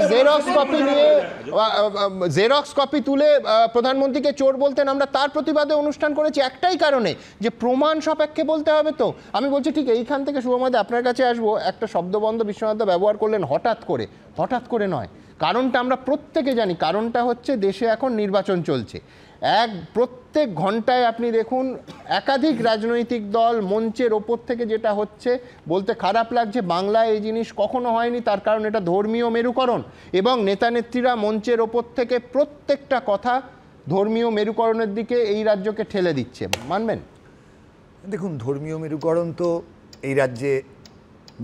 জেরক্স কপি তুলে প্রধানমন্ত্রীকে চোর বলতেন, আমরা তার প্রতিবাদে অনুষ্ঠান করেছি একটাই কারণে, যে প্রমাণ সাপেক্ষে বলতে হবে। তো আমি বলছি ঠিক এইখান থেকে শুভময় আপনার কাছে আসবো, একটা শব্দবন্ধ বিশ্বনাথ ব্যবহার করলেন হঠাৎ করে নয়, কারণটা আমরা প্রত্যেকে জানি। কারণটা হচ্ছে দেশে এখন নির্বাচন চলছে, প্রত্যেক ঘন্টায় আপনি দেখুন একাধিক রাজনৈতিক দল মঞ্চের ওপর থেকে যেটা হচ্ছে, বলতে খারাপ লাগছে, বাংলায় এই জিনিস কখনো হয়নি, তার কারণ এটা ধর্মীয় মেরুকরণ, এবং নেতা নেত্রীরা মঞ্চের ওপর থেকে প্রত্যেকটা কথা ধর্মীয় মেরুকরণের দিকে এই রাজ্যকে ঠেলে দিচ্ছে। মানবেন? দেখুন, ধর্মীয় মেরুকরণ তো এই রাজ্যে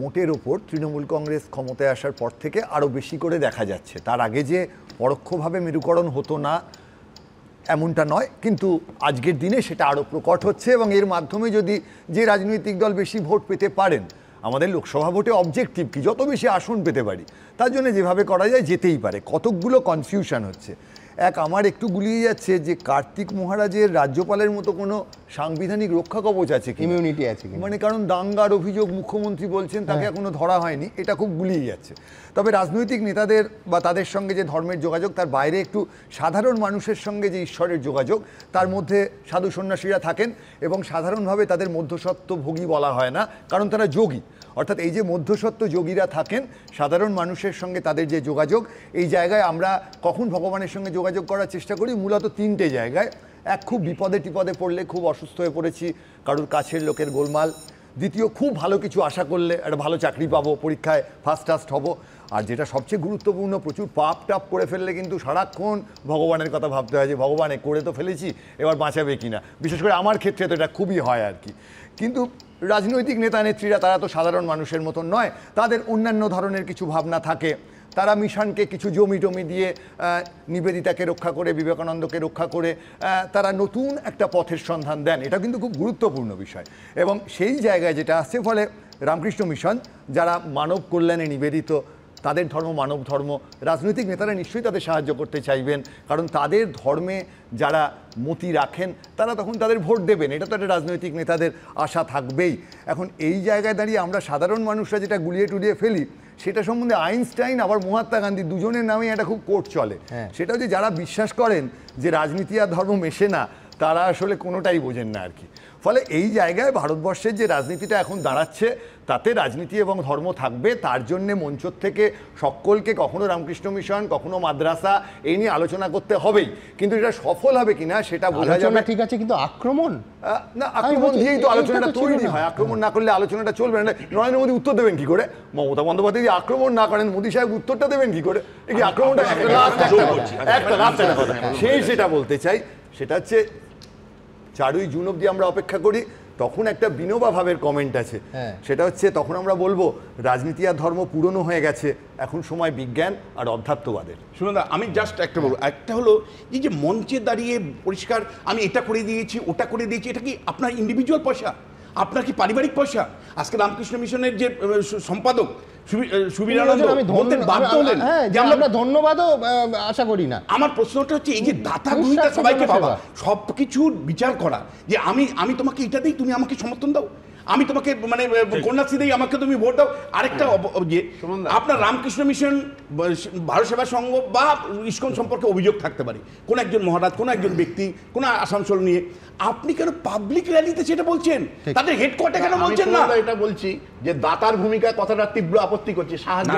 মোটের ওপর তৃণমূল কংগ্রেস ক্ষমতায় আসার পর থেকে আরও বেশি করে দেখা যাচ্ছে। তার আগে যে পরোক্ষভাবে মেরুকরণ হতো না এমনটা নয়, কিন্তু আজকের দিনে সেটা আরও প্রকট হচ্ছে, এবং এর মাধ্যমে যদি যে রাজনৈতিক দল বেশি ভোট পেতে পারেন, আমাদের লোকসভা ভোটে অবজেক্টিভ কি, যত বেশি আসন পেতে পারি, তার জন্য যেভাবে করা যায় যেতেই পারে। কতকগুলো কনফিউশন হচ্ছে। আমার একটু গুলিয়ে যাচ্ছে যে কার্তিক মহারাজের রাজ্যপালের মতো কোনো সাংবিধানিক রক্ষা কবচ আছে কি, ইমিউনিটি আছে কি, মানে কারণ দাঙ্গার অভিযোগ মুখ্যমন্ত্রী বলছেন তাকে এখনো ধরা হয়নি, এটা খুব গুলিয়ে যাচ্ছে। তবে রাজনৈতিক নেতাদের বা তাদের সঙ্গে যে ধর্মের যোগাযোগ, তার বাইরে একটু সাধারণ মানুষের সঙ্গে যে ঈশ্বরের যোগাযোগ, তার মধ্যে সাধু সন্ন্যাসীরা থাকেন, এবং সাধারণভাবে তাদের মধ্যস্বত্ব ভোগী বলা হয় না, কারণ তারা যোগী। অর্থাৎ এই যে মধ্যস্বত্ব যোগীরা থাকেন, সাধারণ মানুষের সঙ্গে তাদের যে যোগাযোগ, এই জায়গায় আমরা কখন ভগবানের সঙ্গে যোগাযোগ করার চেষ্টা করি মূলত তিনটে জায়গায়। এক, খুব বিপদে টিপদে পড়লে, খুব অসুস্থ হয়ে পড়েছি, কারোর কাছের লোকের গোলমাল। দ্বিতীয়, খুব ভালো কিছু আশা করলে, একটা ভালো চাকরি পাবো, পরীক্ষায় ফার্স্ট হব। আর যেটা সবচেয়ে গুরুত্বপূর্ণ, প্রচুর পাপ টাপ করে ফেললে কিন্তু সারাক্ষণ ভগবানের কথা ভাবতে হয় যে ভগবানে করে তো ফেলেছি, এবার বাঁচাবে কিনা। বিশেষ করে আমার ক্ষেত্রে তো এটা খুবই হয় আর কি। কিন্তু রাজনৈতিক নেতা নেত্রীরা তারা তো সাধারণ মানুষের মতন নয়, তাদের অন্যান্য ধরনের কিছু ভাবনা থাকে। তারা মিশনকে কিছু জমি টমি দিয়ে নিবেদিতাকে রক্ষা করে, বিবেকানন্দকে রক্ষা করে তারা নতুন একটা পথের সন্ধান দেন। এটা কিন্তু খুব গুরুত্বপূর্ণ বিষয়, এবং সেই জায়গায় যেটা আসছে, ফলে রামকৃষ্ণ মিশন যারা মানব কল্যাণে নিবেদিত, তাদের ধর্ম মানব ধর্ম, রাজনৈতিক নেতারা নিশ্চয়ই তাদের সাহায্য করতে চাইবেন, কারণ তাদের ধর্মে যারা মতি রাখেন তারা তখন তাদের ভোট দেবেন, এটা তো একটা রাজনৈতিক নেতাদের আশা থাকবেই। এখন এই জায়গায় দাঁড়িয়ে আমরা সাধারণ মানুষরা যেটা গুলিয়ে টুলিয়ে ফেলি, সেটা সম্বন্ধে আইনস্টাইন আবার মহাত্মা গান্ধী দুজনের নামে একটা খুব কোর্ট চলে। সেটা হচ্ছে যারা বিশ্বাস করেন যে রাজনীতি আর ধর্ম মেশে না, তারা আসলে কোনোটাই বোঝেন না আর কি। ফলে এই জায়গায় ভারতবর্ষের যে রাজনীতিটা এখন দাঁড়াচ্ছে, তাতে রাজনীতি এবং ধর্ম থাকবে। তার জন্যে মঞ্চ থেকে সকলকে কখনো রামকৃষ্ণ মিশন, কখনো মাদ্রাসা, এই নিয়ে আলোচনা করতে হবেই, কিন্তু এটা সফল হবে কিনা সেটা বোঝা যাবে। ঠিক আছে, কিন্তু আক্রমণ না, আক্রমণ দিয়েই তো আলোচনাটা তৈরি হয়। আক্রমণ না করলে আলোচনাটা চলবে না। নরেন্দ্র মোদী উত্তর দেবেন কি করে? মমতা বন্দ্যোপাধ্যায় যদি আক্রমণ না করেন, মোদী সাহেব উত্তরটা দেবেন কি করে? এই আক্রমণটা সেই সেটা বলতে চাই, সেটা হচ্ছে 4ই জুন অবধি আমরা অপেক্ষা করি। তখন একটা বিনোবা ভাবের কমেন্ট আছে, সেটা হচ্ছে তখন আমরা বলবো রাজনীতি আর ধর্ম পুরনো হয়ে গেছে, এখন সময় বিজ্ঞান আর অধ্যাত্মবাদের। শুনুন দা, আমি জাস্ট একটা বলবো, একটা হলো এই যে মঞ্চে দাঁড়িয়ে পরিষ্কার আমি এটা করে দিয়েছি, ওটা করে দিয়েছি, এটা কি আপনার ইন্ডিভিজুয়াল পয়সা? আপনার কি পারিবারিক পয়সা? আজকে রামকৃষ্ণ মিশনের যে সম্পাদক ধন্যবাদও আশা করি না। আমার প্রশ্নটা হচ্ছে এই যে দাতা গ্রহীতা সবাইকে পাওয়া, সবকিছুর বিচার করা, যে আমি তোমাকে এটা দিই, তুমি আমাকে সমর্থন দাও, আমি তোমাকে মানে কন্যাশ্রী দিই, আমাকে তুমি ভোট দাও। আরেকটা আপনার রামকৃষ্ণ মিশন, ভারত সেবা সংঘ বা ইসকন সম্পর্কে অভিযোগ থাকতে পারে, কোন একজন মহারাজ, কোন একজন ব্যক্তি, কোন আসানসোল নিয়ে, আপনি কেন পাবলিক র্যালিতে সেটা বলছেন? তাদের হেডকোয়ার্টার কেন বলছেন না? এটা বলছি যে দাতার ভূমিকায় কথাটা তীব্র আপত্তি করছে। সাহায্য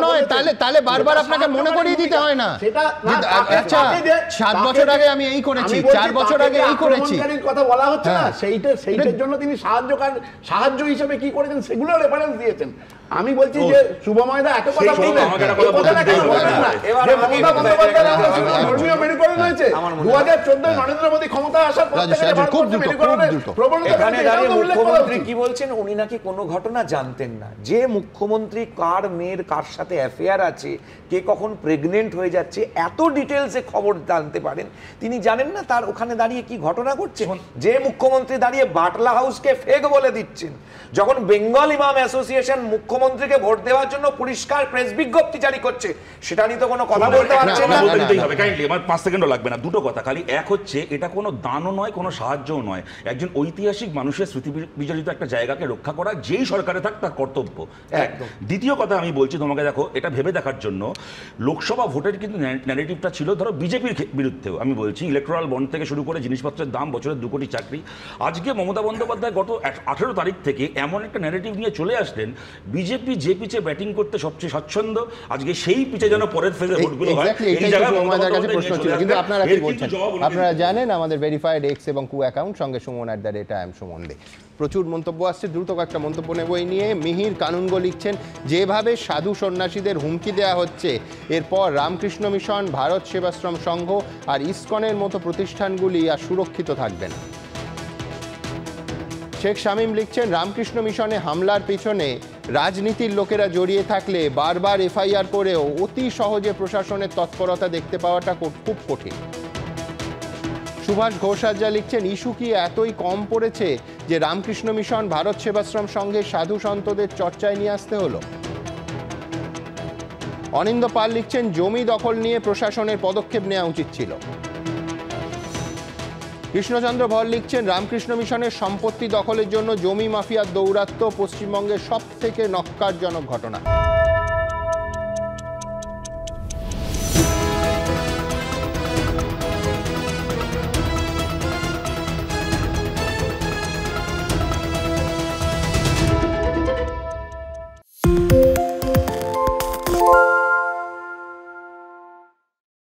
নয়, তাহলে বারবার আপনাকে মনে করিয়ে দিতে হয় না। আচ্ছা, 7 বছর আগে আমি এই করেছি, 4 বছর আগে এই করেছি, কথা বলা হচ্ছে না। সেইটার জন্য তিনি সাহায্য হিসেবে কি করেছেন সেগুলো রেফারেন্স দিয়েছেন। আমি বলছি যে শুভময়দা এত কথা বললেন, ধর্মীয় মেরুকরণ হয়েছে 2014 নরেন্দ্র মোদী ক্ষমতা আসার পর থেকে মুখ্যমন্ত্রী কি বলছেন, উনি নাকি কোনো ঘটনা জানতেন না। যে মুখ্যমন্ত্রী কার মেয়ের কার সাথে অ্যাফেয়ার আছে, কে কখন প্রেগনেন্ট হয়ে যাচ্ছে, এত ডিটেলসে খবর জানতে পারেন, তিনি জানেন না তার ওখানে দাঁড়িয়ে কি ঘটনা ঘটছে? যে মুখ্যমন্ত্রী দাঁড়িয়ে বাটলা হাউসকে ফেক বলে দিচ্ছেন, যখন বেঙ্গল ইমাম অ্যাসোসিয়েশন মুখ্যমন্ত্রীকে ভোট দেওয়ার জন্য পরিষ্কার প্রেস বিজ্ঞপ্তি জারি করছে, সেটা নিয়ে তো কোনো কথা বলতে পারছে না। আমার 5 সেকেন্ডও লাগবে না, দুটো কথা খালি। এক হচ্ছে এটা কোনো দানও নয়, কোনো সাহায্যও নয়, একজন ঐতিহাসিক মানুষের স্মৃতি বিজড়িত একটা জায়গাকে রক্ষা করা যেই সরকারে থাক তার কর্তব্য। দ্বিতীয় কথা আমি বলছি তোমাকে, দেখো এটা ভেবে দেখার জন্য লোকসভা ভোটের কিন্তু ন্যারেটিভটা ছিল ধরো বিজেপির বিরুদ্ধেও। আমি বলছি ইলেকট্রাল বন্ড থেকে শুরু করে জিনিসপত্রের দাম, বছরের 2 কোটি চাকরি। আজকে মমতা বন্দ্যোপাধ্যায় গত 18 তারিখ থেকে এমন একটা ন্যারেটিভ নিয়ে চলে আসলেন, বিজেপি যে পিচে ব্যাটিং করতে সবচেয়ে স্বচ্ছন্দ, আজকে সেই পিচে যেন পরের ফেজে ভোটগুলো হয়। এই জায়গায় আমাদের কাছে প্রশ্ন ছিল, কিন্তু আপনারা কি বলছেন? আপনারা জানেন আমাদের ভেরিফাইড এক্স এবং কু অ্যাকাউন্ট, সঙ্গে সুমন @IAM প্রচুর মন্তব্য আসছে। দ্রুত একটা মন্তব্য নেব এই নিয়ে। মিহির কানুনগো লিখছেন, যেভাবে সাধু সন্ন্যাসীদের হুমকি দেওয়া হচ্ছে, এরপর রামকৃষ্ণ মিশন, ভারত সেবাশ্রম সংঘ আর ইসকনের মতো প্রতিষ্ঠানগুলি আর সুরক্ষিত থাকবে না। শেখ শামীম লিখছেন, রামকৃষ্ণ মিশনে হামলার পিছনে রাজনীতির লোকেরা জড়িয়ে থাকলে বারবার এফআইআর করেও অতি সহজে প্রশাসনের তৎপরতা দেখতে পাওয়াটা খুব কঠিন। সুভাষ ঘোষাজ্জা লিখছেন, ইস্যু কি এতই কম পড়েছে যে রামকৃষ্ণ মিশন, ভারত সেবাশ্রম সংঘের সাধু সন্তদের চর্চায় নিয়ে আসতে হলো? অনিন্দ পাল লিখছেন, জমি দখল নিয়ে প্রশাসনের পদক্ষেপ নেওয়া উচিত ছিল। কৃষ্ণচন্দ্র ভর লিখছেন, রামকৃষ্ণ মিশনের সম্পত্তি দখলের জন্য জমি মাফিয়ার দৌরাত্ম্য পশ্চিমবঙ্গের সবথেকে নক্কারজনক ঘটনা।